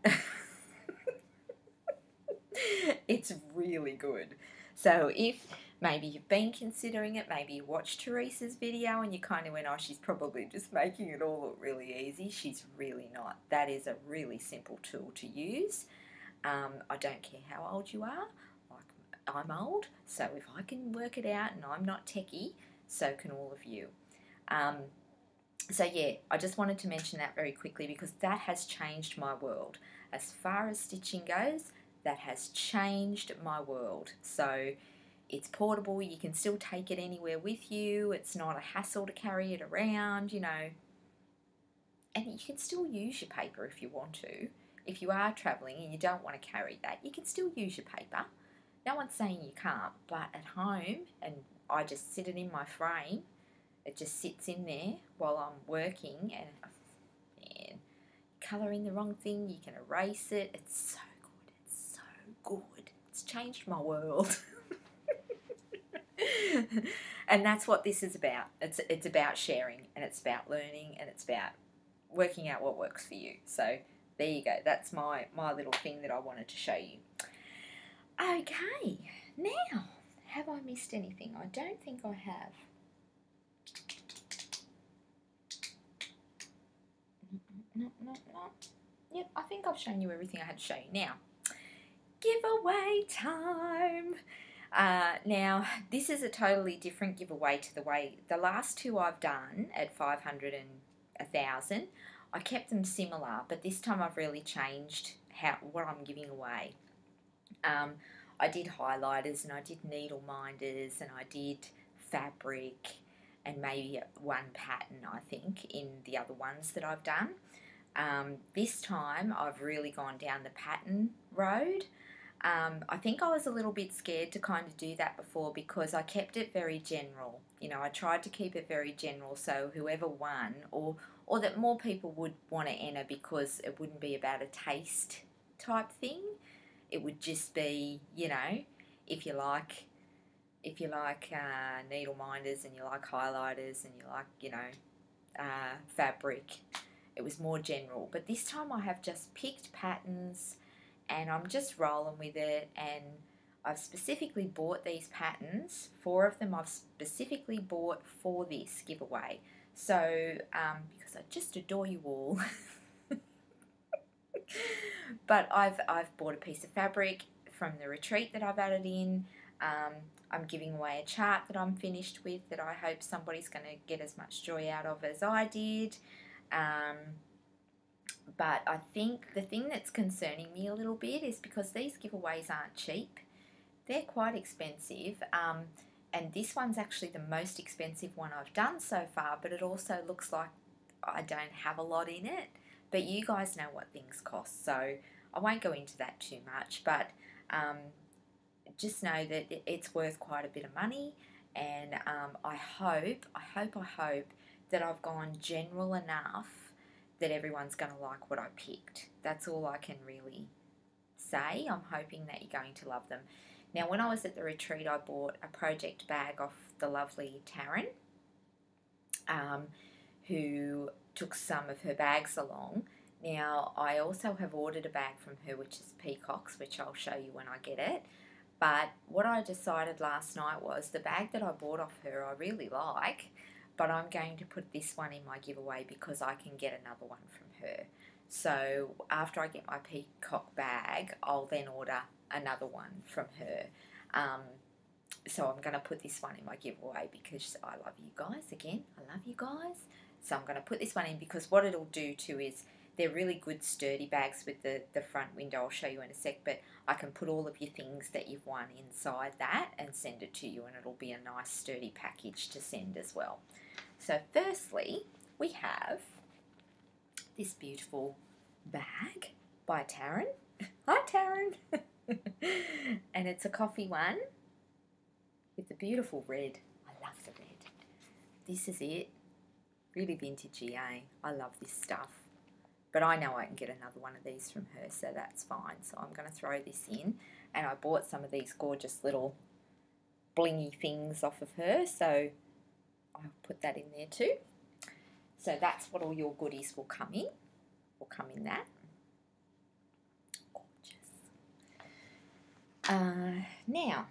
It's really good. So if maybe you've been considering it, maybe you watched Teresa's video and you kind of went, oh, she's probably just making it all look really easy. She's really not. That is a really simple tool to use. I don't care how old you are. Like, I'm old, so if I can work it out and I'm not techie, so can all of you. So yeah, I just wanted to mention that very quickly because that has changed my world. As far as stitching goes, that has changed my world. So it's portable, you can still take it anywhere with you, it's not a hassle to carry it around, you know. And you can still use your paper if you want to. If you are travelling and you don't want to carry that, you can still use your paper. No one's saying you can't, but at home, and I just sit it in my frame, it just sits in there while I'm working, and man, colour in the wrong thing, you can erase it. It's so good. It's so good. It's changed my world. And that's what this is about. It's about sharing, and it's about learning, and it's about working out what works for you. So there you go. That's my little thing that I wanted to show you. Okay, now, have I missed anything? I don't think I have. No. Yep, I think I've shown you everything I had to show you. Now, giveaway time. Now, this is a totally different giveaway to the last two I've done at 500 and 1,000. I kept them similar, but this time I've really changed what I'm giving away. I did highlighters and I did needle minders and I did fabric and maybe one pattern, I think, in the other ones that I've done. This time I've really gone down the pattern road. I think I was a little bit scared to kind of do that before because I kept it very general. You know, I tried to keep it very general so whoever won or that more people would want to enter because it wouldn't be about a taste type thing. It would just be, you know, if you like needle minders and you like highlighters and you like, you know, fabric, it was more general. But this time I have just picked patterns and I'm just rolling with it, and I've specifically bought these patterns. 4 of them I've specifically bought for this giveaway. So, because I just adore you all. But I've bought a piece of fabric from the retreat that I've added in. I'm giving away a chart that I'm finished with that I hope somebody's going to get as much joy out of as I did. But I think the thing that's concerning me a little bit is because these giveaways aren't cheap. They're quite expensive. And this one's actually the most expensive one I've done so far, but it also looks like I don't have a lot in it. But you guys know what things cost, so I won't go into that too much. But just know that it's worth quite a bit of money, and I hope that I've gone general enough that everyone's going to like what I picked. That's all I can really say. I'm hoping that you're going to love them. Now, when I was at the retreat, I bought a project bag off the lovely Taryn, who took some of her bags along. Now, I also have ordered a bag from her, which is Peacock's, which I'll show you when I get it. But what I decided last night was the bag that I bought off her I really like, but I'm going to put this one in my giveaway because I can get another one from her. So after I get my Peacock bag, I'll then order another one from her. So I'm going to put this one in my giveaway because I love you guys. Again, I love you guys. So I'm going to put this one in because what it'll do too is they're really good sturdy bags with the front window. I'll show you in a sec, but I can put all of your things that you've won inside that and send it to you, and it'll be a nice sturdy package to send as well. So firstly, we have this beautiful bag by Taryn. Hi Taryn! And it's a coffee one with the beautiful red. I love the red. This is it. Really vintagey, eh? I love this stuff. But I know I can get another one of these from her, so that's fine. So I'm going to throw this in. And I bought some of these gorgeous little blingy things off of her, so I'll put that in there too. So that's what all your goodies will come in. Will come in that. Gorgeous. Now,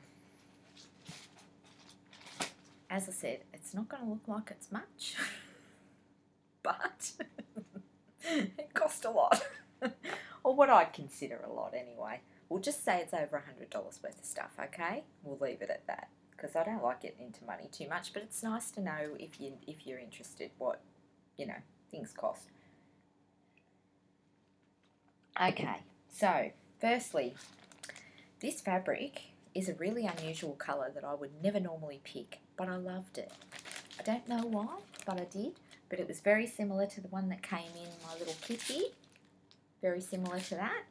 as I said, it's not going to look like it's much, but it cost a lot, or what I'd consider a lot anyway. We'll just say it's over $100 worth of stuff, okay? We'll leave it at that, because I don't like getting into money too much, but it's nice to know if you're interested what, things cost. Okay, so firstly, this fabric is a really unusual colour that I would never normally pick, but I loved it. I don't know why, but I did. But it was very similar to the one that came in my little kitty. Very similar to that.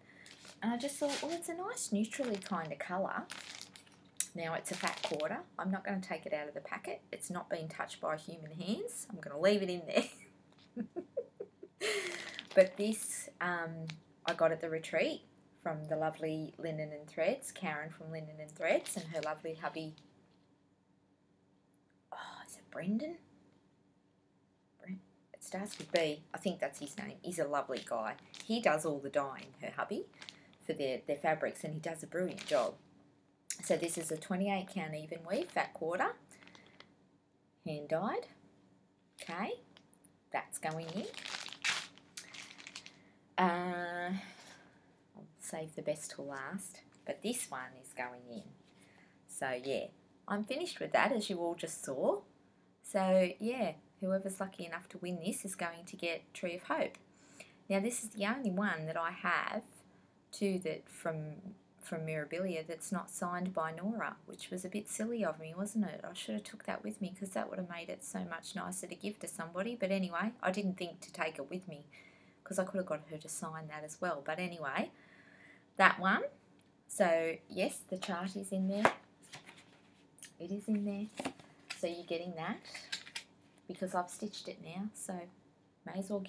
And I just thought, well, it's a nice neutrally kind of colour. Now, it's a fat quarter. I'm not going to take it out of the packet. It's not been touched by human hands. I'm going to leave it in there. But this, I got at the retreat from the lovely Linen and Threads, Karen from Linen and Threads, and her lovely hubby. Oh, is it Brendan? It starts with B. I think that's his name. He's a lovely guy. He does all the dyeing, her hubby, for their fabrics, and he does a brilliant job. So this is a 28 count even weave, fat quarter, hand dyed. Okay, that's going in. I'll save the best till last, but this one is going in. So yeah, I'm finished with that, as you all just saw. So yeah, whoever's lucky enough to win this is going to get Tree of Hope. Now this is the only one that I have from Mirabilia that's not signed by Nora, which was a bit silly of me, wasn't it? I should have took that with me because that would have made it so much nicer to give to somebody. But anyway, I didn't think to take it with me because I could have got her to sign that as well. But anyway, that one. So yes, the chart is in there. It is in there. So you're getting that because I've stitched it now. So may as well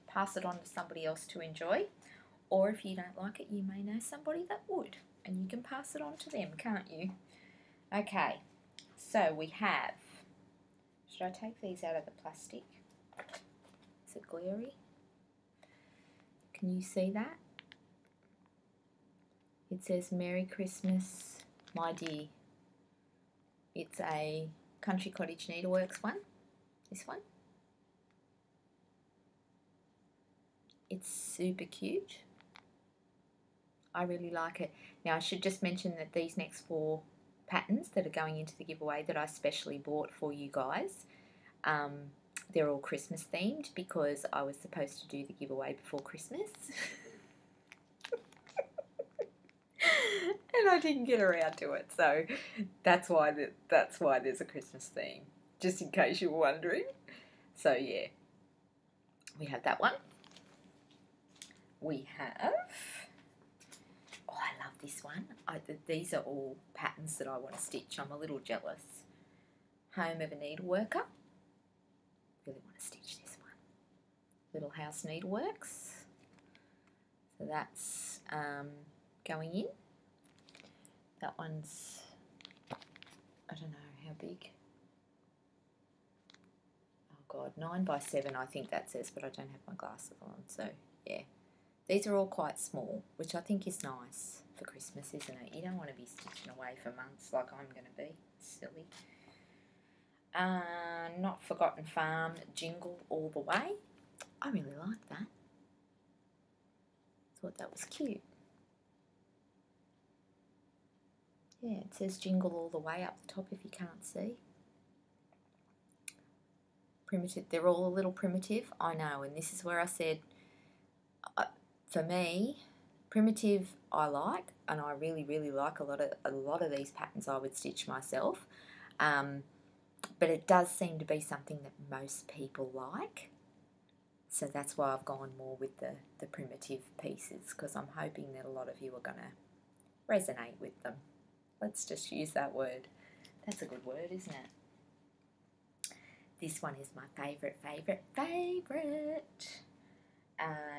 pass it on to somebody else to enjoy. Or if you don't like it, you may know somebody that would. And you can pass it on to them, can't you? Okay, so we have... Should I take these out of the plastic? Is it glary? Can you see that? It says, Merry Christmas, my dear. It's a Country Cottage Needleworks one. This one. It's super cute. I really like it. Now I should just mention that these next 4 patterns that are going into the giveaway that I specially bought for you guys, they're all Christmas themed because I was supposed to do the giveaway before Christmas. and I didn't get around to it. So that's why there's a Christmas theme, just in case you were wondering. So yeah, we have that one. We have, oh, I love this one. These are all patterns that I want to stitch. I'm a little jealous. Home of a Needleworker. Really want to stitch this one. Little House Needleworks. So that's going in. That one's, I don't know how big. Oh God, 9 by 7 I think that says, but I don't have my glasses on. So yeah, these are all quite small, which I think is nice for Christmas, isn't it? You don't want to be stitching away for months like I'm going to be. Silly. Not Forgotten Farm, Jingle All the Way. I really like that. Thought that was cute. Yeah, it says Jingle All the Way up the top if you can't see. Primitive. They're all a little primitive, I know, and this is where I said, for me, primitive I like, and I really, really like a lot of these patterns I would stitch myself. But it does seem to be something that most people like. So that's why I've gone more with the primitive pieces, because I'm hoping that a lot of you are going to resonate with them. Let's just use that word. That's a good word, isn't it? This one is my favourite.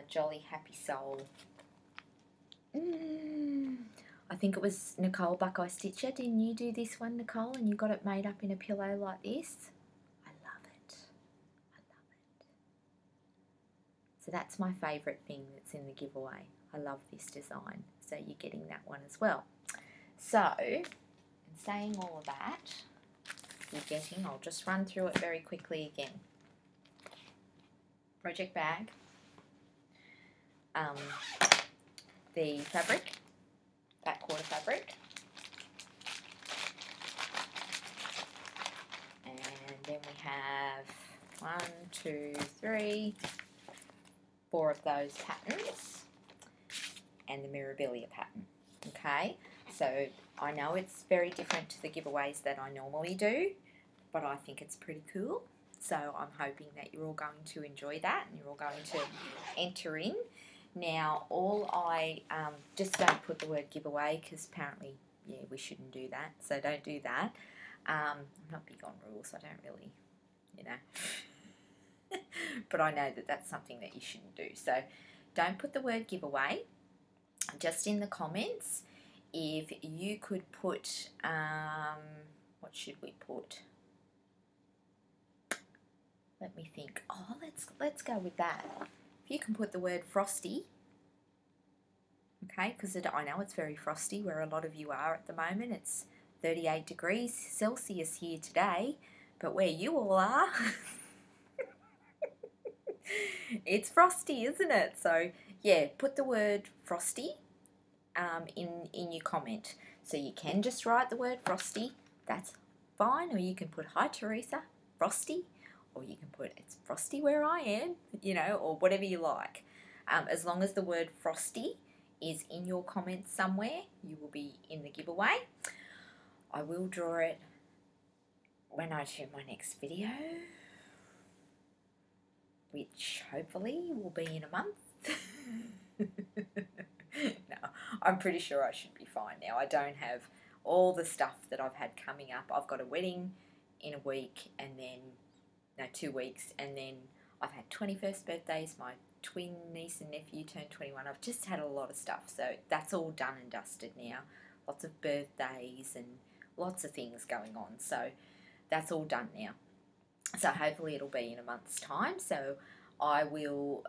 Jolly Happy Soul. I think it was Nicole Buckeye Stitcher. Didn't you do this one, Nicole? And you got it made up in a pillow like this? I love it. I love it. So that's my favourite thing that's in the giveaway. I love this design. So you're getting that one as well. So, in saying all of that, you're getting, I'll just run through it very quickly again. Project bag. The fabric. Back quarter fabric, and then we have 1, 2, 3, 4 of those patterns, and the Mirabilia pattern. Okay, so I know it's very different to the giveaways that I normally do, but I think it's pretty cool. So I'm hoping that you're all going to enjoy that, and you're all going to enter in. Now, just don't put the word giveaway, because apparently, yeah, we shouldn't do that, so don't do that. I'm not big on rules, I don't really, you know, but I know that that's something that you shouldn't do. So don't put the word giveaway. Just in the comments, if you could put, what should we put? Let me think. Oh, let's go with that. If you can put the word frosty, okay, because I know it's very frosty where a lot of you are at the moment. It's 38 degrees Celsius here today, but where you all are, it's frosty, isn't it? So yeah, put the word frosty in your comment. So you can just write the word frosty, that's fine, or you can put hi Teresa, frosty, or you can put it's frosty where I am, you know, or whatever you like. As long as the word frosty is in your comments somewhere, you will be in the giveaway. I will draw it when I do my next video, which hopefully will be in a month. No, I'm pretty sure I should be fine now. I don't have all the stuff that I've had coming up. I've got a wedding in a week, and then 2 weeks, and then I've had 21st birthdays. My twin niece and nephew turned 21. I've just had a lot of stuff, so that's all done and dusted now. Lots of birthdays and lots of things going on, so that's all done now. So hopefully it'll be in a month's time. So I will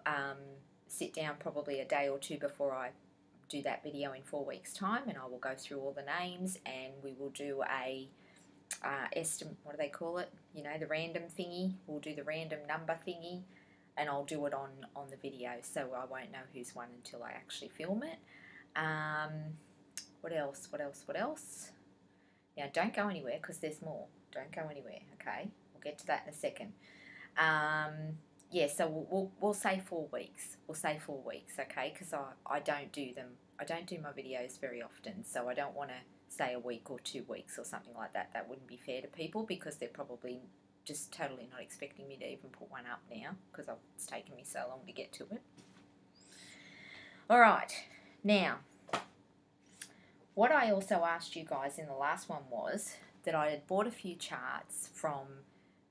sit down probably a day or two before I do that video in 4 weeks' time, and I will go through all the names, and we will do a estimate, what do they call it? You know, the random thingy. We'll do the random number thingy, and I'll do it on the video, so I won't know who's won until I actually film it. What else? Now, don't go anywhere, because there's more. Don't go anywhere, okay? We'll get to that in a second. yeah, so we'll say 4 weeks. We'll say 4 weeks, okay? Because I don't do them. I don't do my videos very often, so I don't want to say a week or 2 weeks or something like that. That wouldn't be fair to people because they're probably just totally not expecting me to even put one up now because it's taken me so long to get to it. All right, now, what I also asked you guys in the last one was that I had bought a few charts from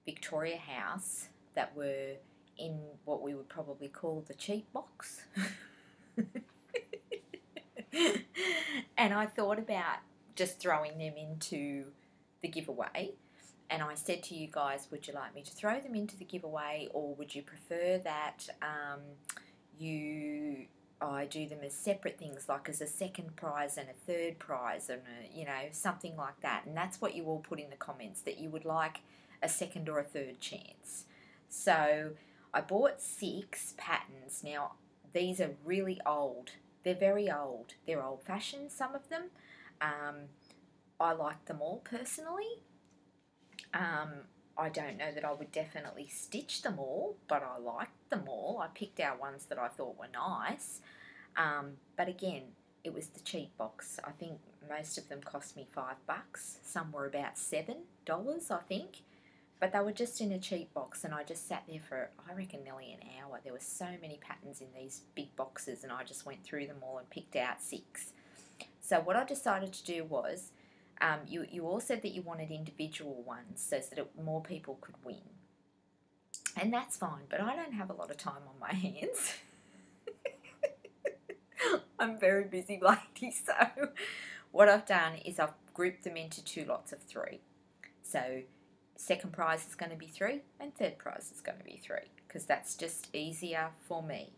Victoria House that were in what we would probably call the cheap box. And I thought about just throwing them into the giveaway. And I said to you guys, would you like me to throw them into the giveaway, or would you prefer that I do them as separate things, like as a second prize and a third prize, and something like that. And that's what you all put in the comments, that you would like a second or a third chance. So I bought 6 patterns. Now these are really old. They're very old. They're old-fashioned, some of them. I like them all personally. I don't know that I would definitely stitch them all, but I liked them all. I picked out ones that I thought were nice. But again, it was the cheap box. I think most of them cost me $5. Some were about $7, I think. But they were just in a cheap box, and I just sat there for, I reckon, nearly an hour. There were so many patterns in these big boxes, and I just went through them all and picked out 6. So what I decided to do was, you all said that you wanted individual ones so that more people could win. And that's fine, but I don't have a lot of time on my hands. I'm very busy lady, so what I've done is I've grouped them into 2 lots of 3. So second prize is going to be 3 and third prize is going to be 3 because that's just easier for me.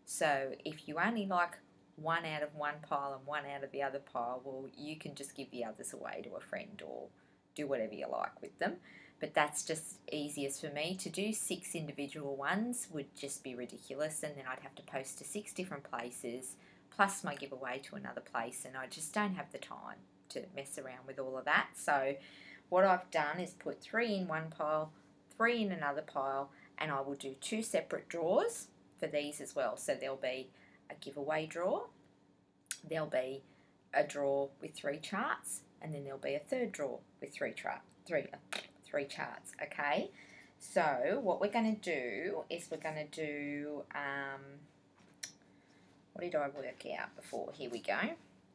So if you only like one out of one pile and one out of the other pile, well, you can just give the others away to a friend or do whatever you like with them. But that's just easiest for me. To do 6 individual ones would just be ridiculous, and then I'd have to post to 6 different places plus my giveaway to another place, and I just don't have the time to mess around with all of that. So what I've done is put 3 in one pile, 3 in another pile, and I will do 2 separate draws for these as well. So there'll be a giveaway draw, there'll be a draw with 3 charts, and then there'll be a third draw with 3 charts, okay? So what we're going to do is we're going to do, what did I work out before? Here we go.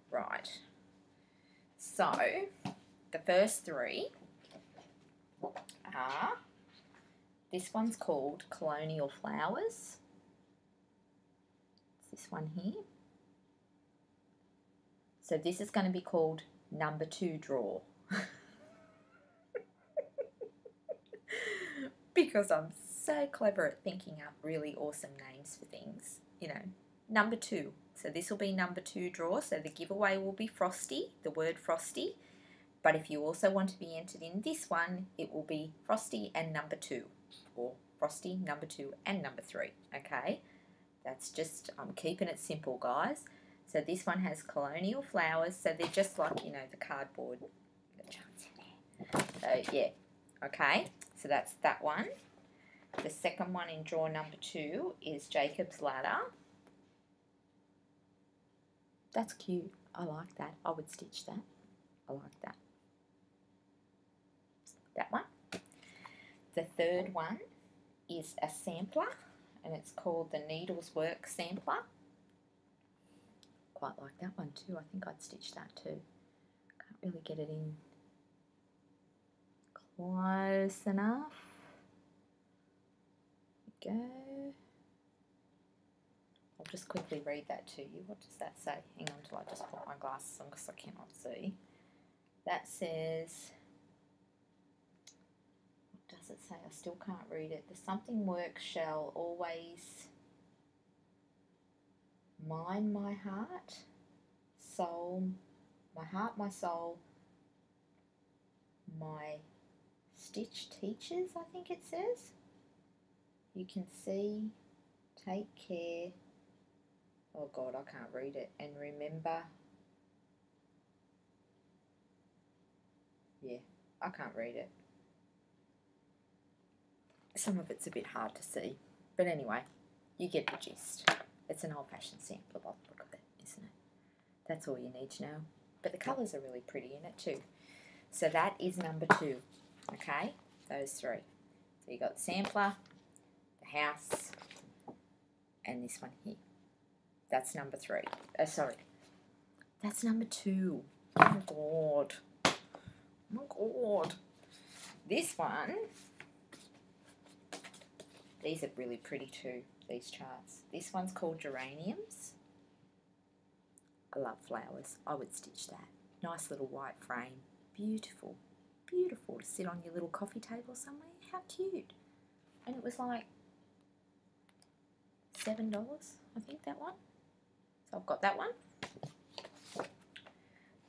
Right. So the first 3 are, this one's called Colonial Flowers. It's this one here. So this is going to be called number 2 draw. Because I'm so clever at thinking up really awesome names for things, number 2. So this will be number 2 draw. So the giveaway will be Frosty, the word Frosty. But if you also want to be entered in this one, it will be Frosty and number 2, or Frosty, number 2 and number 3, okay? That's just, I'm keeping it simple, guys. So this one has Colonial Flowers, so they're just like, the cardboard. So yeah, okay, so that's that one. The second one in draw number 2 is Jacob's Ladder. That's cute. I like that. I would stitch that. I like that. That one. The third one is a sampler, and it's called the Needles Work Sampler. Quite like that one too. I think I'd stitch that too. Can't really get it in close enough. There we go. I'll just quickly read that to you. What does that say? Hang on till I just put my glasses on because I cannot see. That says, what does it say? I still can't read it. The something work shall always mind my heart, soul, my heart, my soul, my stitch teachers, I think it says. You can see, take care, oh God, I can't read it, and remember, yeah, I can't read it. Some of it's a bit hard to see, But anyway, you get the gist. It's an old-fashioned sampler box, look at it, isn't it? That's all you need to know. But the colours are really pretty in it too. So that is number 2, okay? Those 3. So you got the sampler, the house, and this one here. That's number 3. Sorry. That's number 2. Oh my God. Oh my God. This one, these are really pretty too, these charts. This one's called Geraniums. I love flowers. I would stitch that. Nice little white frame. Beautiful. Beautiful to sit on your little coffee table somewhere. How cute. And it was like $7, I think, that one. So I've got that one.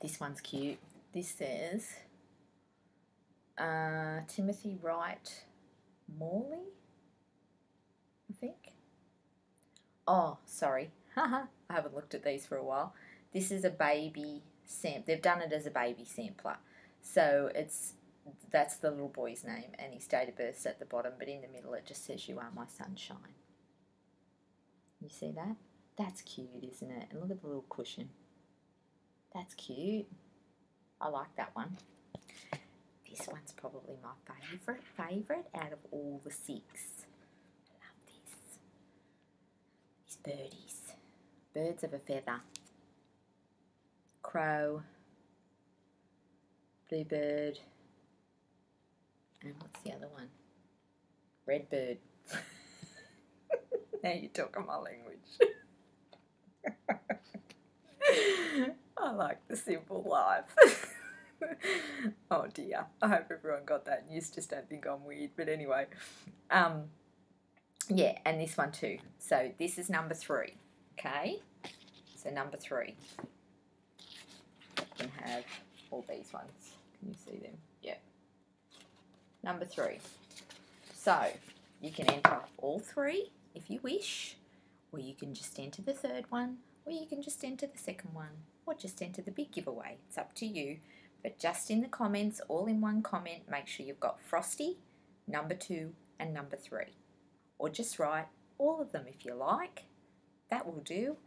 This one's cute. This says Timothy Wright Morley, I think. Oh, sorry. I haven't looked at these for a while. This is a baby sampler. They've done it as a baby sampler. So that's the little boy's name, and his date of birth's at the bottom, but in the middle it just says, "You are my sunshine." You see that? That's cute, isn't it? And look at the little cushion. That's cute. I like that one. This one's probably my favourite out of all the 6. I love this. These birdies. Birds of a feather. Crow. Bluebird. And what's the other one? Redbird. Now you're talking my language. I like the simple life. Oh dear. I hope everyone got that and you just don't think I'm weird. But anyway. Yeah, and this one too. So this is number 3. Okay? So number 3. I can have all these ones. Can you see them? Yeah. Number 3. So you can enter all 3 if you wish, or you can just enter the 3rd one, or you can just enter the 2nd one, or just enter the big giveaway. It's up to you. But just in the comments, all in one comment, make sure you've got Frosty, number 2, and number 3. Or just write all of them if you like. That will do.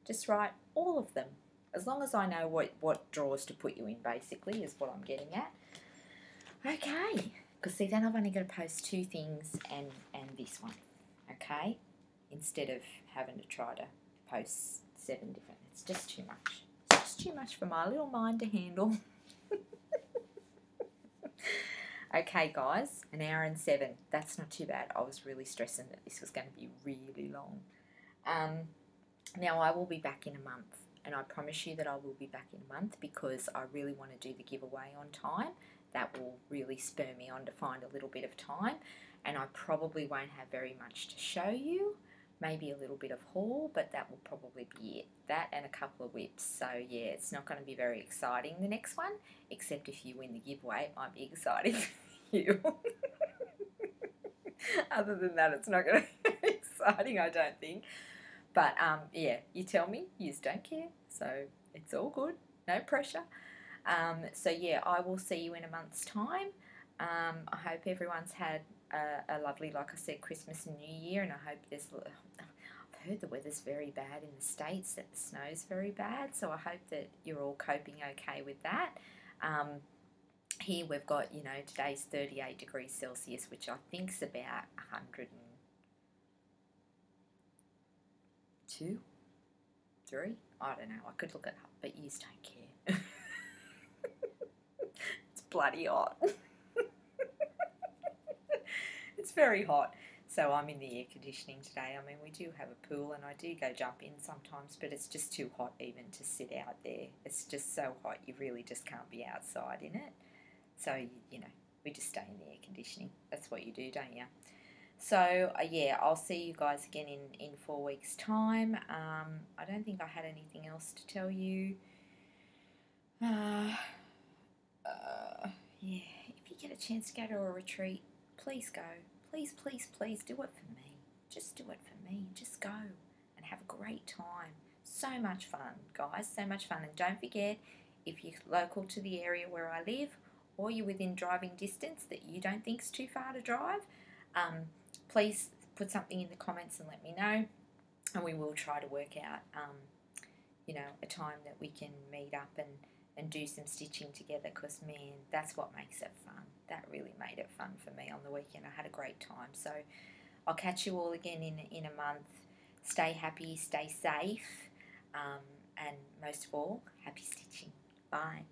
Just write all of them. As long as I know what drawers to put you in, basically, is what I'm getting at. Okay. Because see, then I've only got to post 2 things and this one. Okay? Instead of having to try to post 7 different. It's just too much. It's just too much for my little mind to handle. Okay, guys, 1 hour and 7. That's not too bad. I was really stressing that this was going to be really long. Now, I will be back in a month, and I promise you that I will be back in a month because I really want to do the giveaway on time. That will really spur me on to find a little bit of time, and I probably won't have very much to show you. Maybe a little bit of haul, but that will probably be it. That and a couple of whips. So yeah, it's not going to be very exciting, the next one, except if you win the giveaway, it might be exciting for you. Other than that, it's not going to be exciting, I don't think. But yeah, you tell me, you just don't care. So it's all good, no pressure. So yeah, I will see you in a month's time. I hope everyone's had a lovely, like I said, Christmas and New Year, and I hope there's... I've heard the weather's very bad in the States, that the snow's very bad, so I hope that you're all coping okay with that. Here we've got, you know, today's 38 degrees Celsius, which I think's about 102, 3? I don't know, I could look it up, but you just don't care. It's bloody hot. It's very hot. So I'm in the air conditioning today. I mean, we do have a pool and I do go jump in sometimes, but it's just too hot even to sit out there. It's just so hot you really just can't be outside in it. So, you know, we just stay in the air conditioning. That's what you do, don't you? So, yeah, I'll see you guys again in 4 weeks' time. I don't think I had anything else to tell you. Yeah, if you get a chance to go to a retreat, please go. Please, please, please do it for me. Just do it for me. Just go and have a great time. So much fun, guys. So much fun. And don't forget, if you're local to the area where I live or you're within driving distance that you don't think's too far to drive, please put something in the comments and let me know, and we will try to work out, you know, a time that we can meet up and do some stitching together, because, man, that's what makes it fun. That really made it fun for me on the weekend. I had a great time. So I'll catch you all again in a month. Stay happy, stay safe, and most of all, happy stitching. Bye.